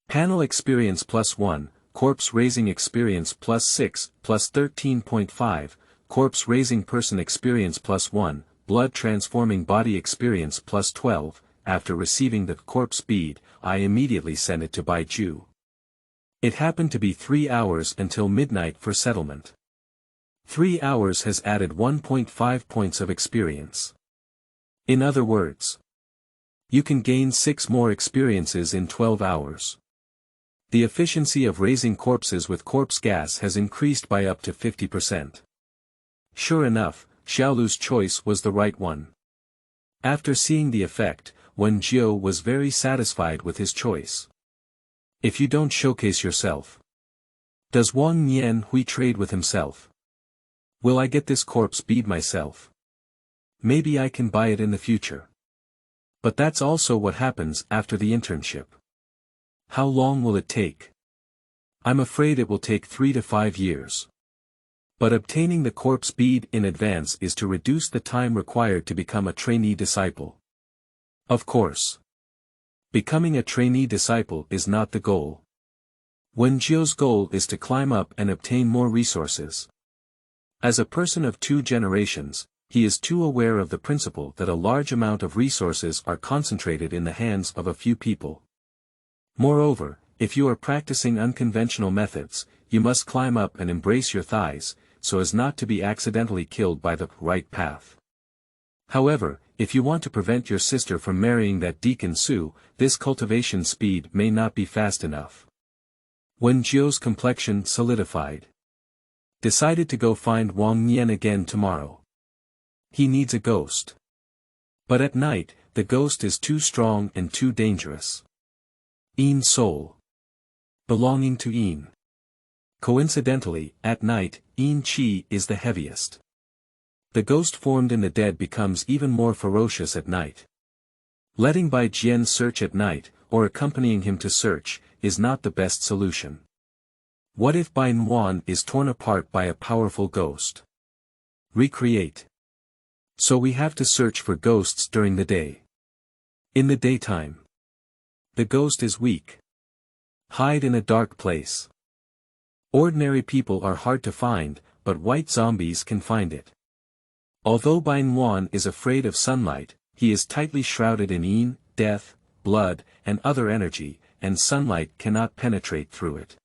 Panel experience +1, corpse raising experience +6, +13.5, corpse raising person experience +1, blood transforming body experience +12. After receiving the corpse bead, I immediately sent it to Bai Ju. It happened to be 3 hours until midnight for settlement. 3 hours has added 1.5 points of experience. In other words, you can gain 6 more experiences in 12 hours. The efficiency of raising corpses with corpse gas has increased by up to 50%. Sure enough, Xiaolu's choice was the right one. After seeing the effect, Wen Jiao was very satisfied with his choice. If you don't showcase yourself, does Wang Nian Hui trade with himself? Will I get this corpse bead myself? Maybe I can buy it in the future. But that's also what happens after the internship. How long will it take? I'm afraid it will take 3 to 5 years. But obtaining the corpse bead in advance is to reduce the time required to become a trainee disciple. Of course, becoming a trainee disciple is not the goal. Wen Jiao's goal is to climb up and obtain more resources. As a person of 2 generations, he is too aware of the principle that a large amount of resources are concentrated in the hands of a few people. Moreover, if you are practicing unconventional methods, you must climb up and embrace your thighs, so as not to be accidentally killed by the right path. However, if you want to prevent your sister from marrying that Deacon Su, this cultivation speed may not be fast enough. Wen Jiao's complexion solidified. Decided to go find Wang Nian again tomorrow. He needs a ghost. But at night, the ghost is too strong and too dangerous. Yin Soul. Belonging to Yin. Coincidentally, at night, Yin Qi is the heaviest. The ghost formed in the dead becomes even more ferocious at night. Letting Bai Jian search at night, or accompanying him to search, is not the best solution. What if Bai Nuan is torn apart by a powerful ghost? Recreate. So we have to search for ghosts during the day. In the daytime, the ghost is weak. Hide in a dark place. Ordinary people are hard to find, but white zombies can find it. Although Bai Nuan is afraid of sunlight, he is tightly shrouded in yin, death, blood, and other energy, and sunlight cannot penetrate through it.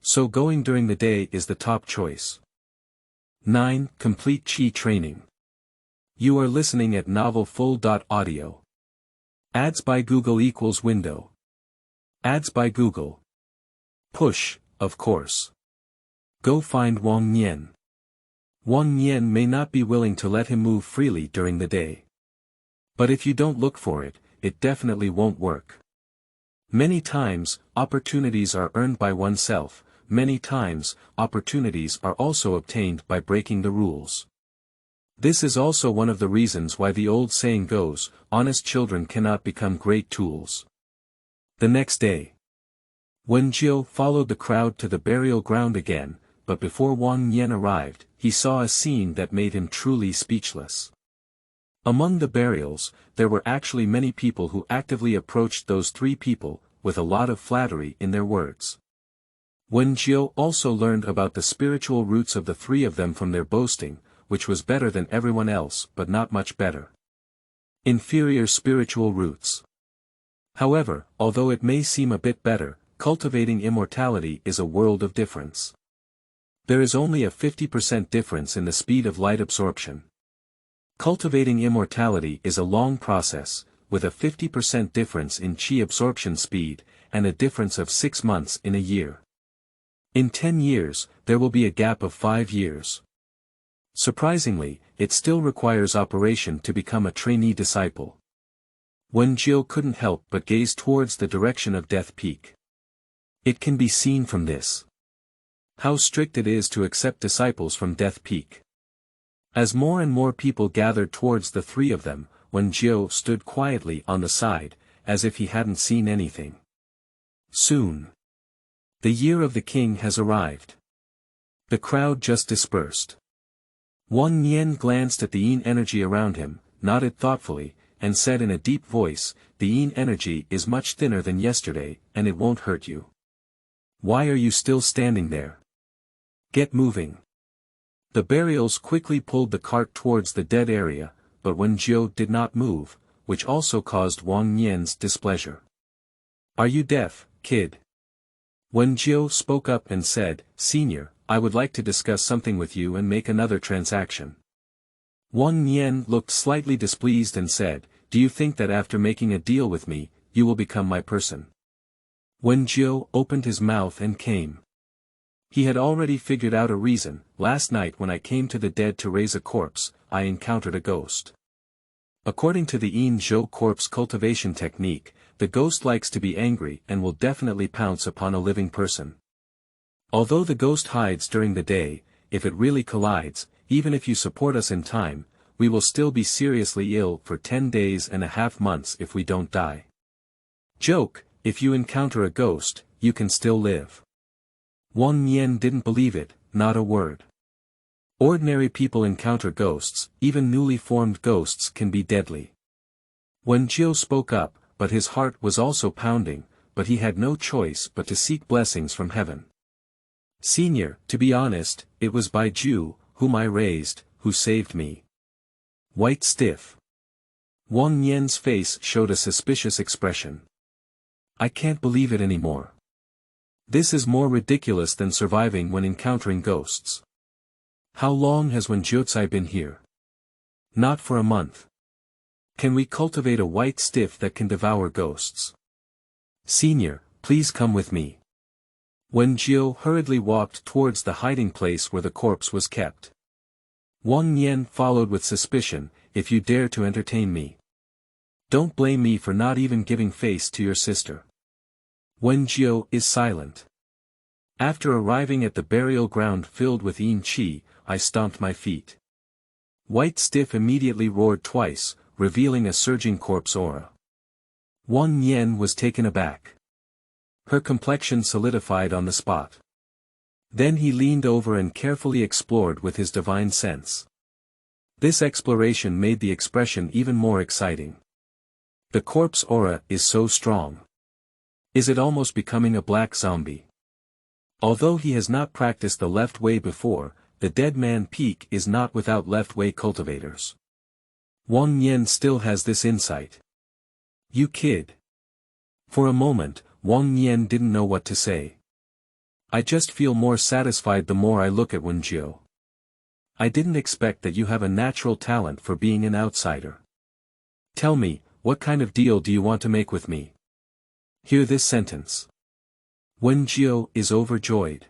So going during the day is the top choice. 9. Complete Qi Training. You are listening at novelfull.audio. Ads by Google equals window. Ads by Google. Push, of course. Go find Wang Nian. Wang Nian may not be willing to let him move freely during the day. But if you don't look for it, it definitely won't work. Many times, opportunities are earned by oneself. Many times, opportunities are also obtained by breaking the rules. This is also one of the reasons why the old saying goes, honest children cannot become great tools. The next day, Wen Jiao followed the crowd to the burial ground again, but before Wang Nian arrived, he saw a scene that made him truly speechless. Among the burials, there were actually many people who actively approached those 3 people, with a lot of flattery in their words. Wen Jiao also learned about the spiritual roots of the 3 of them from their boasting, which was better than everyone else but not much better. Inferior spiritual roots. However, although it may seem a bit better, cultivating immortality is a world of difference. There is only a 50% difference in the speed of light absorption. Cultivating immortality is a long process, with a 50% difference in Qi absorption speed, and a difference of 6 months in a year. In 10 years, there will be a gap of 5 years. Surprisingly, it still requires operation to become a trainee disciple. Wenjiu couldn't help but gaze towards the direction of Death Peak. It can be seen from this. How strict it is to accept disciples from Death Peak. As more and more people gathered towards the three of them, Wenjiu stood quietly on the side, as if he hadn't seen anything. Soon. The year of the king has arrived. The crowd just dispersed. Wang Nian glanced at the yin energy around him, nodded thoughtfully, and said in a deep voice, "The yin energy is much thinner than yesterday, and it won't hurt you. Why are you still standing there? Get moving." The burials quickly pulled the cart towards the dead area, but Wenjiu did not move, which also caused Wang Nian's displeasure. "Are you deaf, kid?" Wenjiu spoke up and said, "Senior, I would like to discuss something with you and make another transaction." Wang Nian looked slightly displeased and said, "Do you think that after making a deal with me, you will become my person?" Wenjiu opened his mouth and came. He had already figured out a reason. "Last night when I came to the dead to raise a corpse, I encountered a ghost. According to the Yin Zhou corpse cultivation technique, the ghost likes to be angry and will definitely pounce upon a living person. Although the ghost hides during the day, if it really collides, even if you support us in time, we will still be seriously ill for 10 days and a half months if we don't die. Joke, if you encounter a ghost, you can still live." Wang Nian didn't believe it, not a word. Ordinary people encounter ghosts, even newly formed ghosts can be deadly. Wenjiu spoke up, but his heart was also pounding, but he had no choice but to seek blessings from heaven. "Senior, to be honest, it was Bai Ju, whom I raised, who saved me." White stiff. Wang Nian's face showed a suspicious expression. "I can't believe it anymore. This is more ridiculous than surviving when encountering ghosts. How long has Wenjiu been here?" "Not for a month. Can we cultivate a white stiff that can devour ghosts?" "Senior, please come with me." Wenjiu hurriedly walked towards the hiding place where the corpse was kept. Wang Nian followed with suspicion, "If you dare to entertain me, don't blame me for not even giving face to your sister." Wenjiu is silent. "After arriving at the burial ground filled with yin qi, I stomped my feet." White stiff immediately roared twice, revealing a surging corpse aura. Wang Nian was taken aback. Her complexion solidified on the spot. Then he leaned over and carefully explored with his divine sense. This exploration made the expression even more exciting. The corpse aura is so strong. Is it almost becoming a black zombie? Although he has not practiced the left way before, the Dead Man Peak is not without left way cultivators. Wang Nian still has this insight. "You kid." For a moment, Wang Nian didn't know what to say. "I just feel more satisfied the more I look at Wenjiu. I didn't expect that you have a natural talent for being an outsider. Tell me, what kind of deal do you want to make with me?" Hear this sentence. Wenjiu is overjoyed.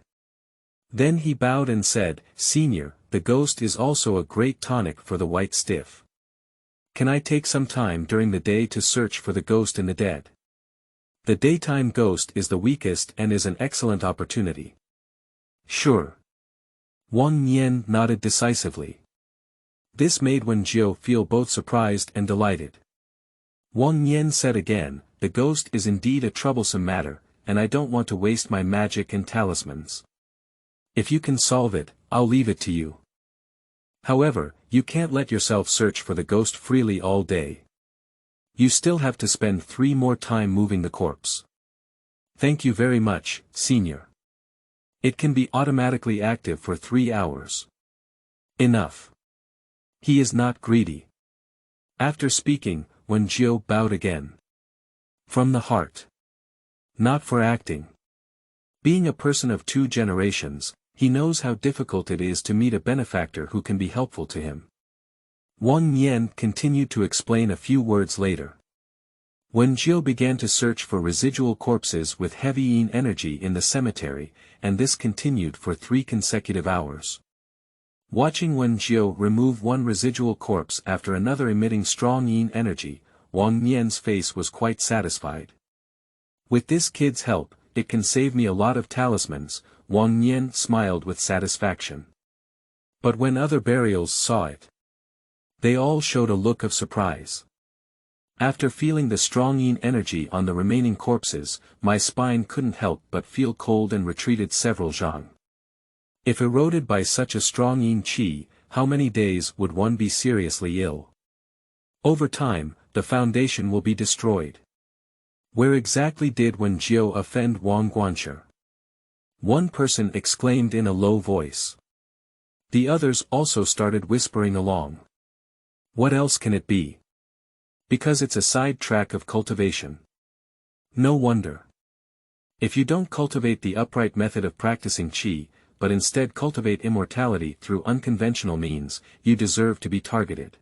Then he bowed and said, "Senior, the ghost is also a great tonic for the white stiff. Can I take some time during the day to search for the ghost in the dead? The daytime ghost is the weakest and is an excellent opportunity." "Sure." Wang Nian nodded decisively. This made Wenjiu feel both surprised and delighted. Wang Nian said again, "The ghost is indeed a troublesome matter, and I don't want to waste my magic and talismans. If you can solve it, I'll leave it to you. However, you can't let yourself search for the ghost freely all day. You still have to spend 3 more time moving the corpse." "Thank you very much, Senior. It can be automatically active for 3 hours. Enough." He is not greedy. After speaking, Wenjiu bowed again. From the heart. Not for acting. Being a person of 2 generations, he knows how difficult it is to meet a benefactor who can be helpful to him. Wang Nian continued to explain a few words later. Wen Jiu began to search for residual corpses with heavy yin energy in the cemetery, and this continued for 3 consecutive hours. Watching Wen Jiu remove one residual corpse after another emitting strong yin energy, Wang Nian's face was quite satisfied. With this kid's help, it can save me a lot of talismans, Wang Nian smiled with satisfaction. But when other burials saw it, they all showed a look of surprise. After feeling the strong yin energy on the remaining corpses, my spine couldn't help but feel cold and retreated several zhang. If eroded by such a strong yin qi, how many days would one be seriously ill? Over time, the foundation will be destroyed. Where exactly did Wen Jiu offend Wang Guanshi? One person exclaimed in a low voice. The others also started whispering along. What else can it be? Because it's a side track of cultivation. No wonder. If you don't cultivate the upright method of practicing qi, but instead cultivate immortality through unconventional means, you deserve to be targeted.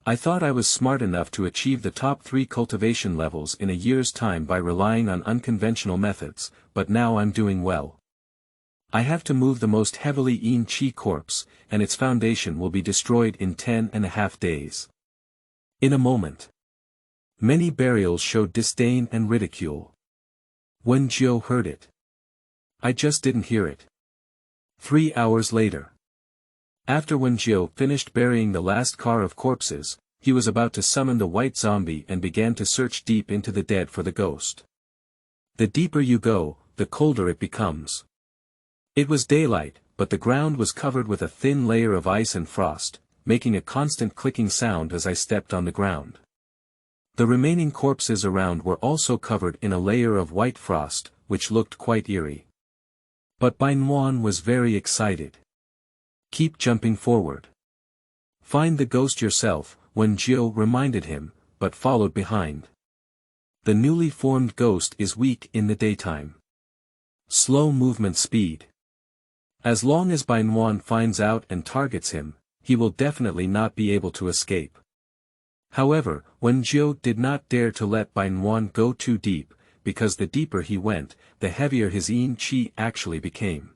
I thought I was smart enough to achieve the top 3 cultivation levels in a year's time by relying on unconventional methods, but now I'm doing well. I have to move the most heavily yin qi corpse, and its foundation will be destroyed in 10.5 days. In a moment. Many burials showed disdain and ridicule. Wen Jiu heard it. I just didn't hear it. 3 hours later. After Wen Jiu finished burying the last car of corpses, he was about to summon the white zombie and began to search deep into the dead for the ghost. The deeper you go, the colder it becomes. It was daylight, but the ground was covered with a thin layer of ice and frost, making a constant clicking sound as I stepped on the ground. The remaining corpses around were also covered in a layer of white frost, which looked quite eerie. But Bainuan was very excited. Keep jumping forward. Find the ghost yourself, Wen Jiu reminded him, but followed behind. The newly formed ghost is weak in the daytime. Slow movement speed. As long as Bainuan finds out and targets him, he will definitely not be able to escape. However, Wen Jiu did not dare to let Bainuan go too deep, because the deeper he went, the heavier his yin qi actually became.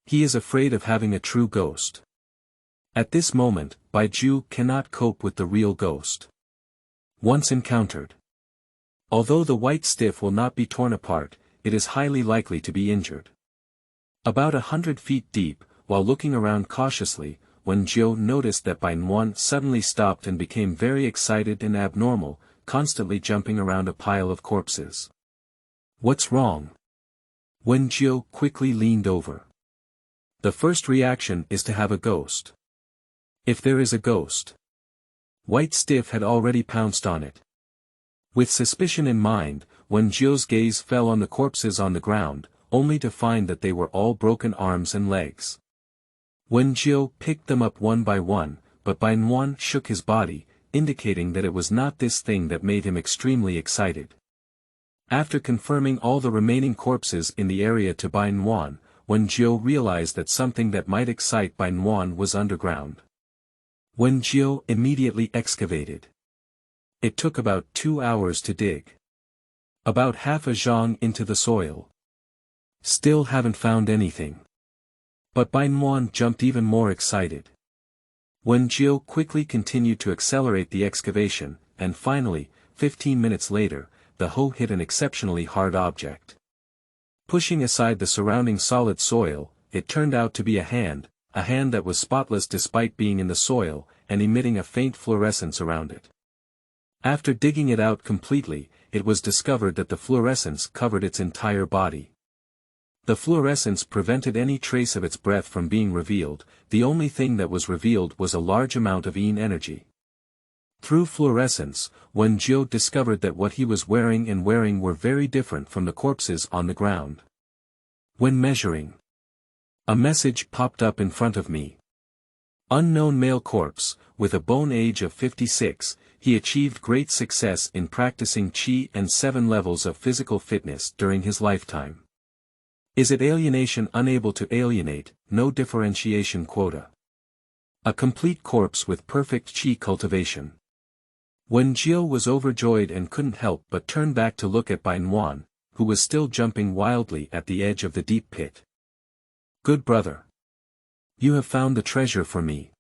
He is afraid of having a true ghost. At this moment, Baiju cannot cope with the real ghost. Once encountered. Although the white stiff will not be torn apart, it is highly likely to be injured. About 100 feet deep, while looking around cautiously, Wen Jiu noticed that Bainuan suddenly stopped and became very excited and abnormal, constantly jumping around a pile of corpses. What's wrong? Wen Jiu quickly leaned over. The first reaction is to have a ghost. If there is a ghost. White Stiff had already pounced on it. With suspicion in mind, Wen Jiu's gaze fell on the corpses on the ground, only to find that they were all broken arms and legs. Wen Jiu picked them up one by one, but Bainuan shook his body, indicating that it was not this thing that made him extremely excited. After confirming all the remaining corpses in the area to Bainuan, Wen Jiu realized that something that might excite Bainuan was underground. Wen Jiu immediately excavated. It took about 2 hours to dig. About half a zhang into the soil. Still haven't found anything. But Bainuan jumped even more excited. Wen Jiu quickly continued to accelerate the excavation, and finally, 15 minutes later, the hoe hit an exceptionally hard object. Pushing aside the surrounding solid soil, it turned out to be a hand that was spotless despite being in the soil, and emitting a faint fluorescence around it. After digging it out completely, it was discovered that the fluorescence covered its entire body. The fluorescence prevented any trace of its breath from being revealed, the only thing that was revealed was a large amount of yin energy. Through fluorescence, Wen Jiu discovered that what he was wearing were very different from the corpses on the ground. When measuring, a message popped up in front of me. Unknown male corpse, with a bone age of 56, he achieved great success in practicing qi and 7 levels of physical fitness during his lifetime. Is it alienation unable to alienate, no differentiation quota? A complete corpse with perfect Qi cultivation. Wen Jiu was overjoyed and couldn't help but turn back to look at Bai Nuan, who was still jumping wildly at the edge of the deep pit. Good brother. You have found the treasure for me.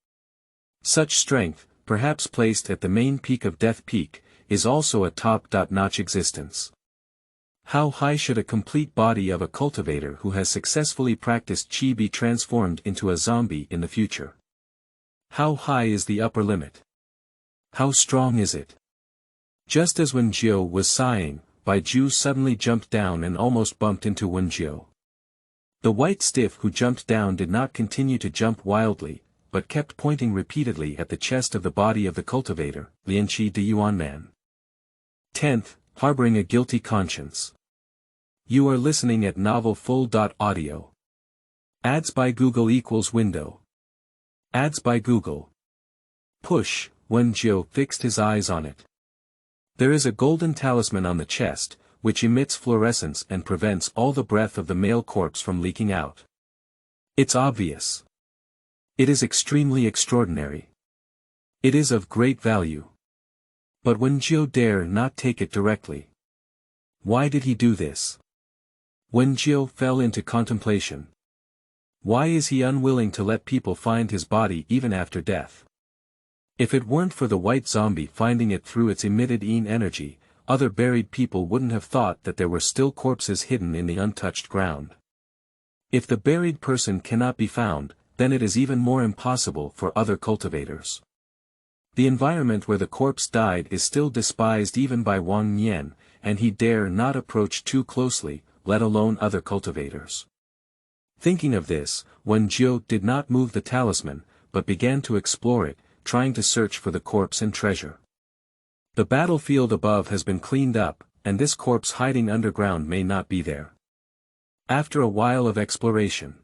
Such strength, perhaps placed at the main peak of Death Peak, is also a top-notch existence. How high should a complete body of a cultivator who has successfully practiced Qi be transformed into a zombie in the future? How high is the upper limit? How strong is it? Just as Wen Jiu was sighing, Bai Ju suddenly jumped down and almost bumped into Wen Jiu. The white stiff who jumped down did not continue to jump wildly, but kept pointing repeatedly at the chest of the body of the cultivator, Lianqi de Yuanman. 10th, harboring a guilty conscience. You are listening at Novel Full.audio. Ads by Google equals window. Ads by Google. Push. Wen Jiu fixed his eyes on it. There is a golden talisman on the chest, which emits fluorescence and prevents all the breath of the male corpse from leaking out. It's obvious. It is extremely extraordinary. It is of great value. But Wen Jiu dare not take it directly. Why did he do this? Wen Jiu fell into contemplation. Why is he unwilling to let people find his body even after death? If it weren't for the white zombie finding it through its emitted Yin energy, other buried people wouldn't have thought that there were still corpses hidden in the untouched ground. If the buried person cannot be found, then it is even more impossible for other cultivators. The environment where the corpse died is still despised even by Wang Nian, and he dare not approach too closely, let alone other cultivators. Thinking of this, Wen Jiu did not move the talisman, but began to explore it, trying to search for the corpse and treasure. The battlefield above has been cleaned up, and this corpse hiding underground may not be there. After a while of exploration.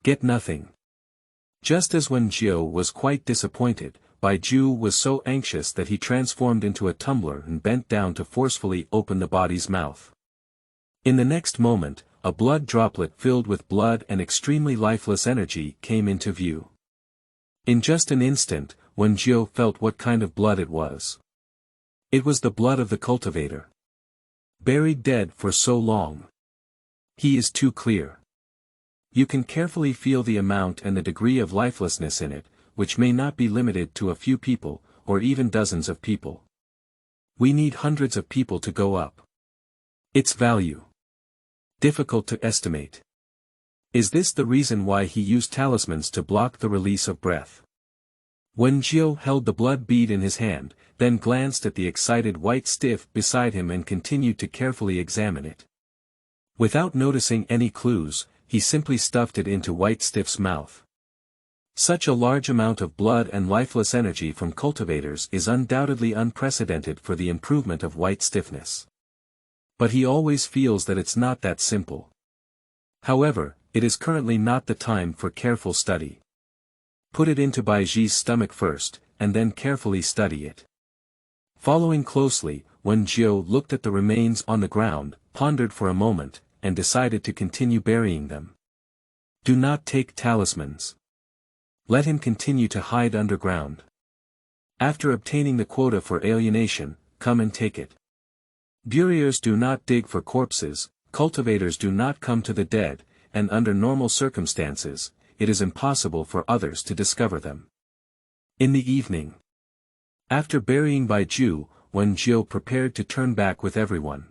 Get nothing. Just as Wen Jiu was quite disappointed, Bai Ju was so anxious that he transformed into a tumbler and bent down to forcefully open the body's mouth. In the next moment, a blood droplet filled with blood and extremely lifeless energy came into view. In just an instant, Wen Jiu felt what kind of blood it was. It was the blood of the cultivator. Buried dead for so long. He is too clear. You can carefully feel the amount and the degree of lifelessness in it, which may not be limited to a few people, or even dozens of people. We need hundreds of people to go up. Its value. Difficult to estimate. Is this the reason why he used talismans to block the release of breath? Wen Jiu held the blood bead in his hand, then glanced at the excited white stiff beside him and continued to carefully examine it. Without noticing any clues, he simply stuffed it into white stiff's mouth. Such a large amount of blood and lifeless energy from cultivators is undoubtedly unprecedented for the improvement of white stiffness. But he always feels that it's not that simple. However, it is currently not the time for careful study. Put it into Baiji's stomach first, and then carefully study it. Following closely, Wen Jiu looked at the remains on the ground, pondered for a moment, and decided to continue burying them. Do not take talismans. Let him continue to hide underground. After obtaining the quota for alienation, come and take it. Buriers do not dig for corpses, cultivators do not come to the dead, and under normal circumstances, it is impossible for others to discover them. In the evening. After burying Bai Ju, Wen Jiu prepared to turn back with everyone.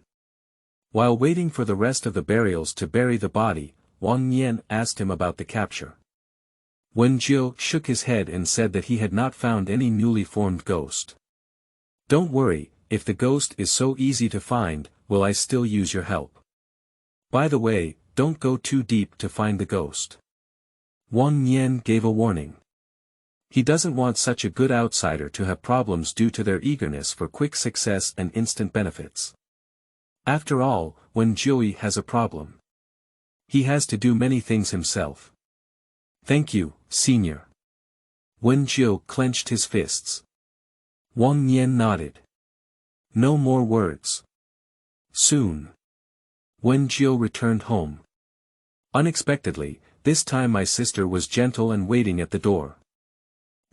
While waiting for the rest of the burials to bury the body, Wang Nian asked him about the capture. Wen Jiu shook his head and said that he had not found any newly formed ghost. Don't worry, if the ghost is so easy to find, will I still use your help? By the way, don't go too deep to find the ghost. Wang Nian gave a warning. He doesn't want such a good outsider to have problems due to their eagerness for quick success and instant benefits. After all, Wen Jiu has a problem. He has to do many things himself. Thank you, senior. Wen Jiu clenched his fists. Wang Nian nodded. No more words. Soon. Wen Jiu returned home. Unexpectedly, this time my sister was gentle and waiting at the door.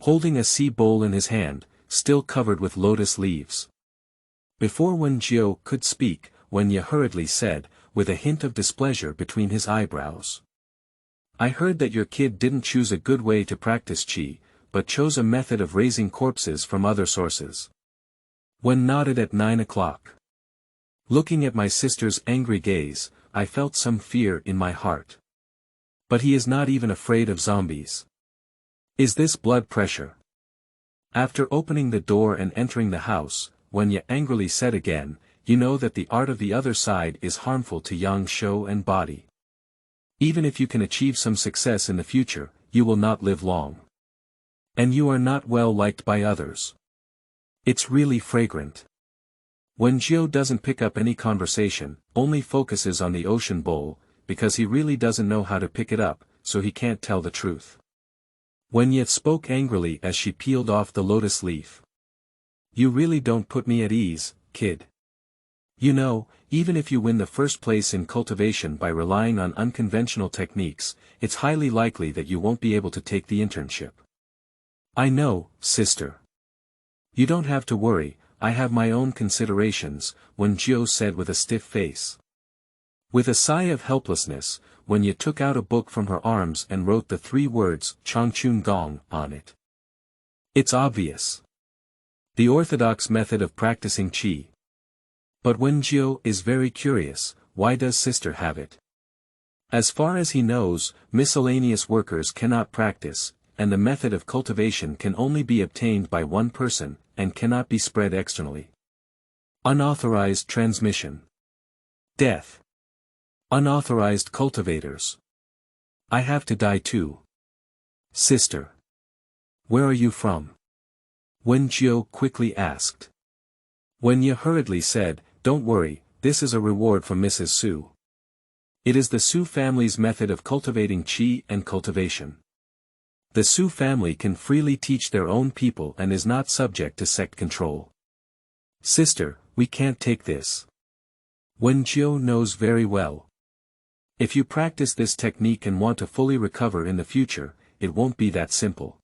Holding a sea bowl in his hand, still covered with lotus leaves. Before Wenjiu could speak, Wenya hurriedly said, with a hint of displeasure between his eyebrows. I heard that your kid didn't choose a good way to practice qi, but chose a method of raising corpses from other sources. Wen nodded at 9 o'clock. Looking at my sister's angry gaze, I felt some fear in my heart. But he is not even afraid of zombies. Is this blood pressure? After opening the door and entering the house, Wenya angrily said again, you know that the art of the other side is harmful to yang shou and body. Even if you can achieve some success in the future, you will not live long. And you are not well liked by others. It's really fragrant. When Jiu doesn't pick up any conversation, only focuses on the ocean bowl, because he really doesn't know how to pick it up, so he can't tell the truth. Wen Ye spoke angrily as she peeled off the lotus leaf. You really don't put me at ease, kid. You know, even if you win the first place in cultivation by relying on unconventional techniques, it's highly likely that you won't be able to take the internship. I know, sister. You don't have to worry, I have my own considerations, Wen Jiu said with a stiff face. With a sigh of helplessness, Wen Ye took out a book from her arms and wrote the 3 words, Changchun Gong, on it. It's obvious. The orthodox method of practicing qi. But Wen Jiu is very curious, why does sister have it? As far as he knows, miscellaneous workers cannot practice, and the method of cultivation can only be obtained by one person, and cannot be spread externally. Unauthorized transmission. Death. Unauthorized cultivators. I have to die too. Sister. Where are you from? Wen Jiu quickly asked. Wen Ye hurriedly said, don't worry, this is a reward from Mrs. Su. It is the Su family's method of cultivating qi and cultivation. The Su family can freely teach their own people and is not subject to sect control. Sister, we can't take this. Wen Jiu knows very well. If you practice this technique and want to fully recover in the future, it won't be that simple.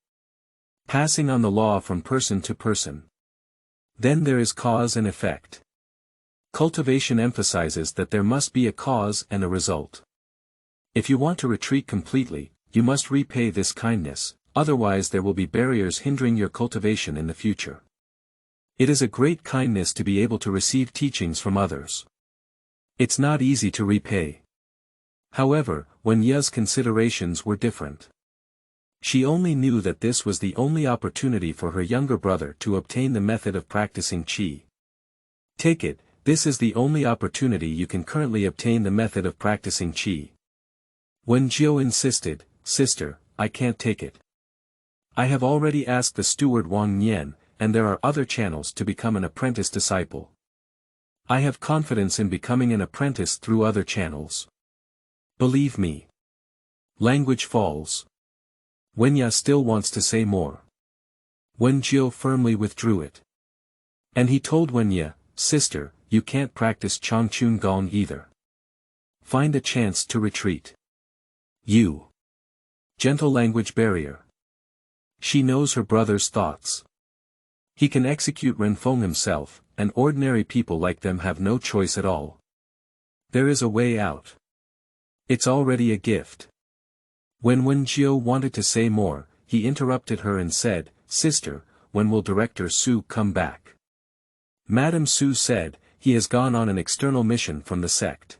Passing on the law from person to person. Then there is cause and effect. Cultivation emphasizes that there must be a cause and a result. If you want to retreat completely, you must repay this kindness, otherwise there will be barriers hindering your cultivation in the future. It is a great kindness to be able to receive teachings from others. It's not easy to repay. However, Wen Ye's considerations were different. She only knew that this was the only opportunity for her younger brother to obtain the method of practicing qi. Take it, this is the only opportunity you can currently obtain the method of practicing qi. Wen Jiu insisted, sister, I can't take it. I have already asked the steward Wang Nian, and there are other channels to become an apprentice disciple. I have confidence in becoming an apprentice through other channels. Believe me. Language falls. Wen Ya still wants to say more. Wen Jiu firmly withdrew it. And he told Wen Ya, sister, you can't practice Changchun Gong either. Find a chance to retreat. You. Gentle language barrier. She knows her brother's thoughts. He can execute Renfeng himself, and ordinary people like them have no choice at all. There is a way out. It's already a gift. When Wen Jiu wanted to say more, he interrupted her and said, sister, when will Director Su come back? Madame Su said, he has gone on an external mission from the sect.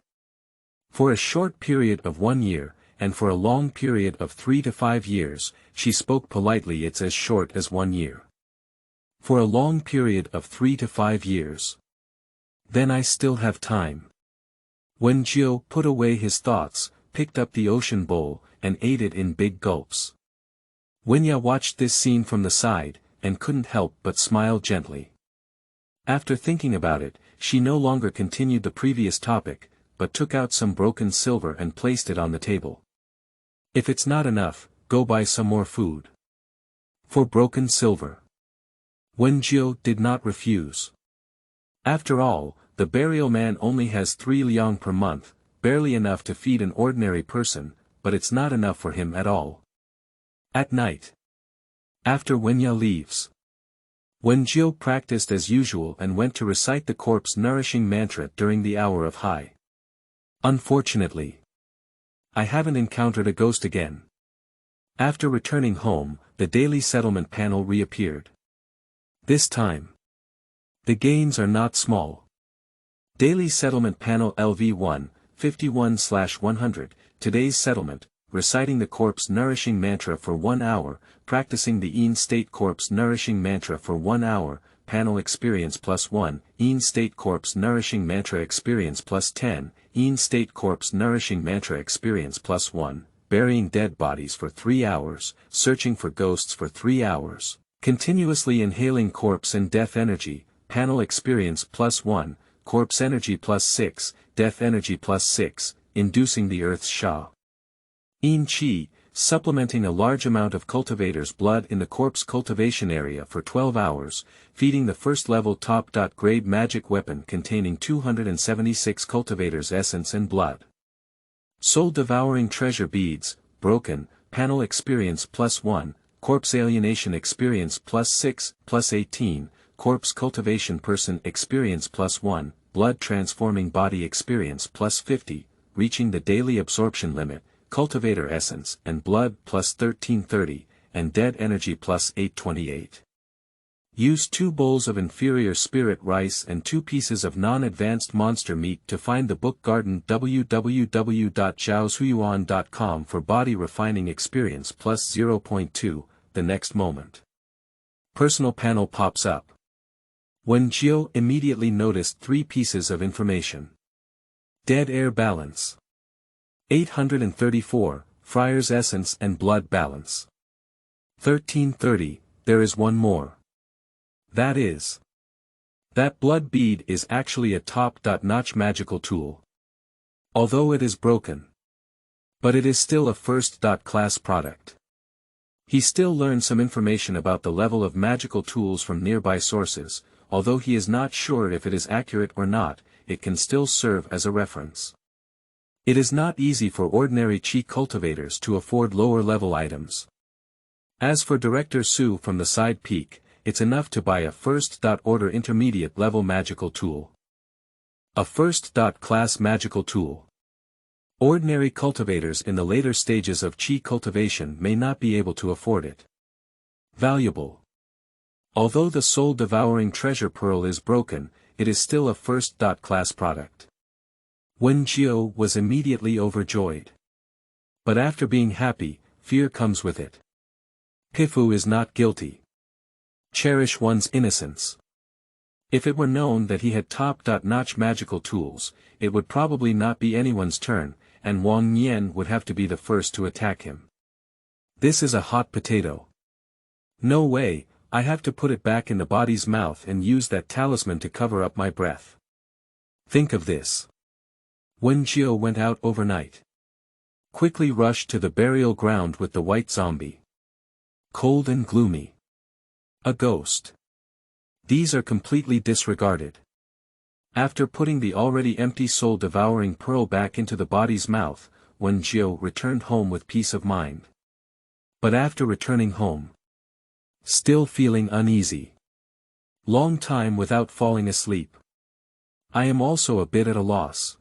For a short period of 1 year, and for a long period of 3 to 5 years, she spoke politely, it's as short as 1 year. For a long period of 3 to 5 years. Then I still have time. Wen Jiu put away his thoughts, picked up the ocean bowl, and ate it in big gulps. Wen Ya watched this scene from the side, and couldn't help but smile gently. After thinking about it, she no longer continued the previous topic, but took out some broken silver and placed it on the table. If it's not enough, go buy some more food. For broken silver. Wen Jiu did not refuse. After all, the burial man only has 3 liang per month, barely enough to feed an ordinary person, but it's not enough for him at all. At night, after Wenya leaves, Wenjiu practiced as usual and went to recite the corpse-nourishing mantra during the hour of high. Unfortunately, I haven't encountered a ghost again. After returning home, the daily settlement panel reappeared. This time, the gains are not small. Daily Settlement Panel LV1, 51/100, today's settlement, reciting the corpse nourishing mantra for 1 hour, practicing the Yin state corpse nourishing mantra for 1 hour, panel experience +1, Yin state corpse nourishing mantra experience +10, Yin state corpse nourishing mantra experience +1, burying dead bodies for 3 hours, searching for ghosts for 3 hours, continuously inhaling corpse and death energy, panel experience +1, corpse energy +6, death energy +6, inducing the earth's Sha. Yin Qi, supplementing a large amount of cultivators' blood in the corpse cultivation area for 12 hours, feeding the first-level top-grade magic weapon containing 276 cultivators' essence and blood. Soul-devouring treasure beads, broken, panel experience +1, corpse alienation experience +6, +18, corpse cultivation person experience +1, blood transforming body experience +50, reaching the daily absorption limit, cultivator essence and blood +1330, and dead energy +828. Use 2 bowls of inferior spirit rice and 2 pieces of non-advanced monster meat to find the book garden www.zhaoshuyuan.com for body refining experience +0.2, the next moment. Personal panel pops up. Wenjiu immediately noticed 3 pieces of information. Dead air balance. 834, Friar's essence and blood balance. 1330, there is one more. That is, that blood bead is actually a top-notch magical tool. Although it is broken, but it is still a first-class product. He still learned some information about the level of magical tools from nearby sources, although he is not sure if it is accurate or not, it can still serve as a reference. It is not easy for ordinary Qi cultivators to afford lower-level items. As for Director Su from the side peak, it's enough to buy a first-order intermediate-level magical tool. A first-class magical tool. Ordinary cultivators in the later stages of Qi cultivation may not be able to afford it. Valuable. Although the soul-devouring treasure pearl is broken, it is still a first-class product. Wenjiu was immediately overjoyed. But after being happy, fear comes with it. Pifu is not guilty. Cherish one's innocence. If it were known that he had top-notch magical tools, it would probably not be anyone's turn, and Wang Yan would have to be the first to attack him. This is a hot potato. No way, I have to put it back in the body's mouth and use that talisman to cover up my breath. Think of this. Wenjiu went out overnight. Quickly rushed to the burial ground with the white zombie. Cold and gloomy. A ghost. These are completely disregarded. After putting the already empty soul-devouring pearl back into the body's mouth, Wenjiu returned home with peace of mind. But after returning home, still feeling uneasy. Long time without falling asleep. I am also a bit at a loss.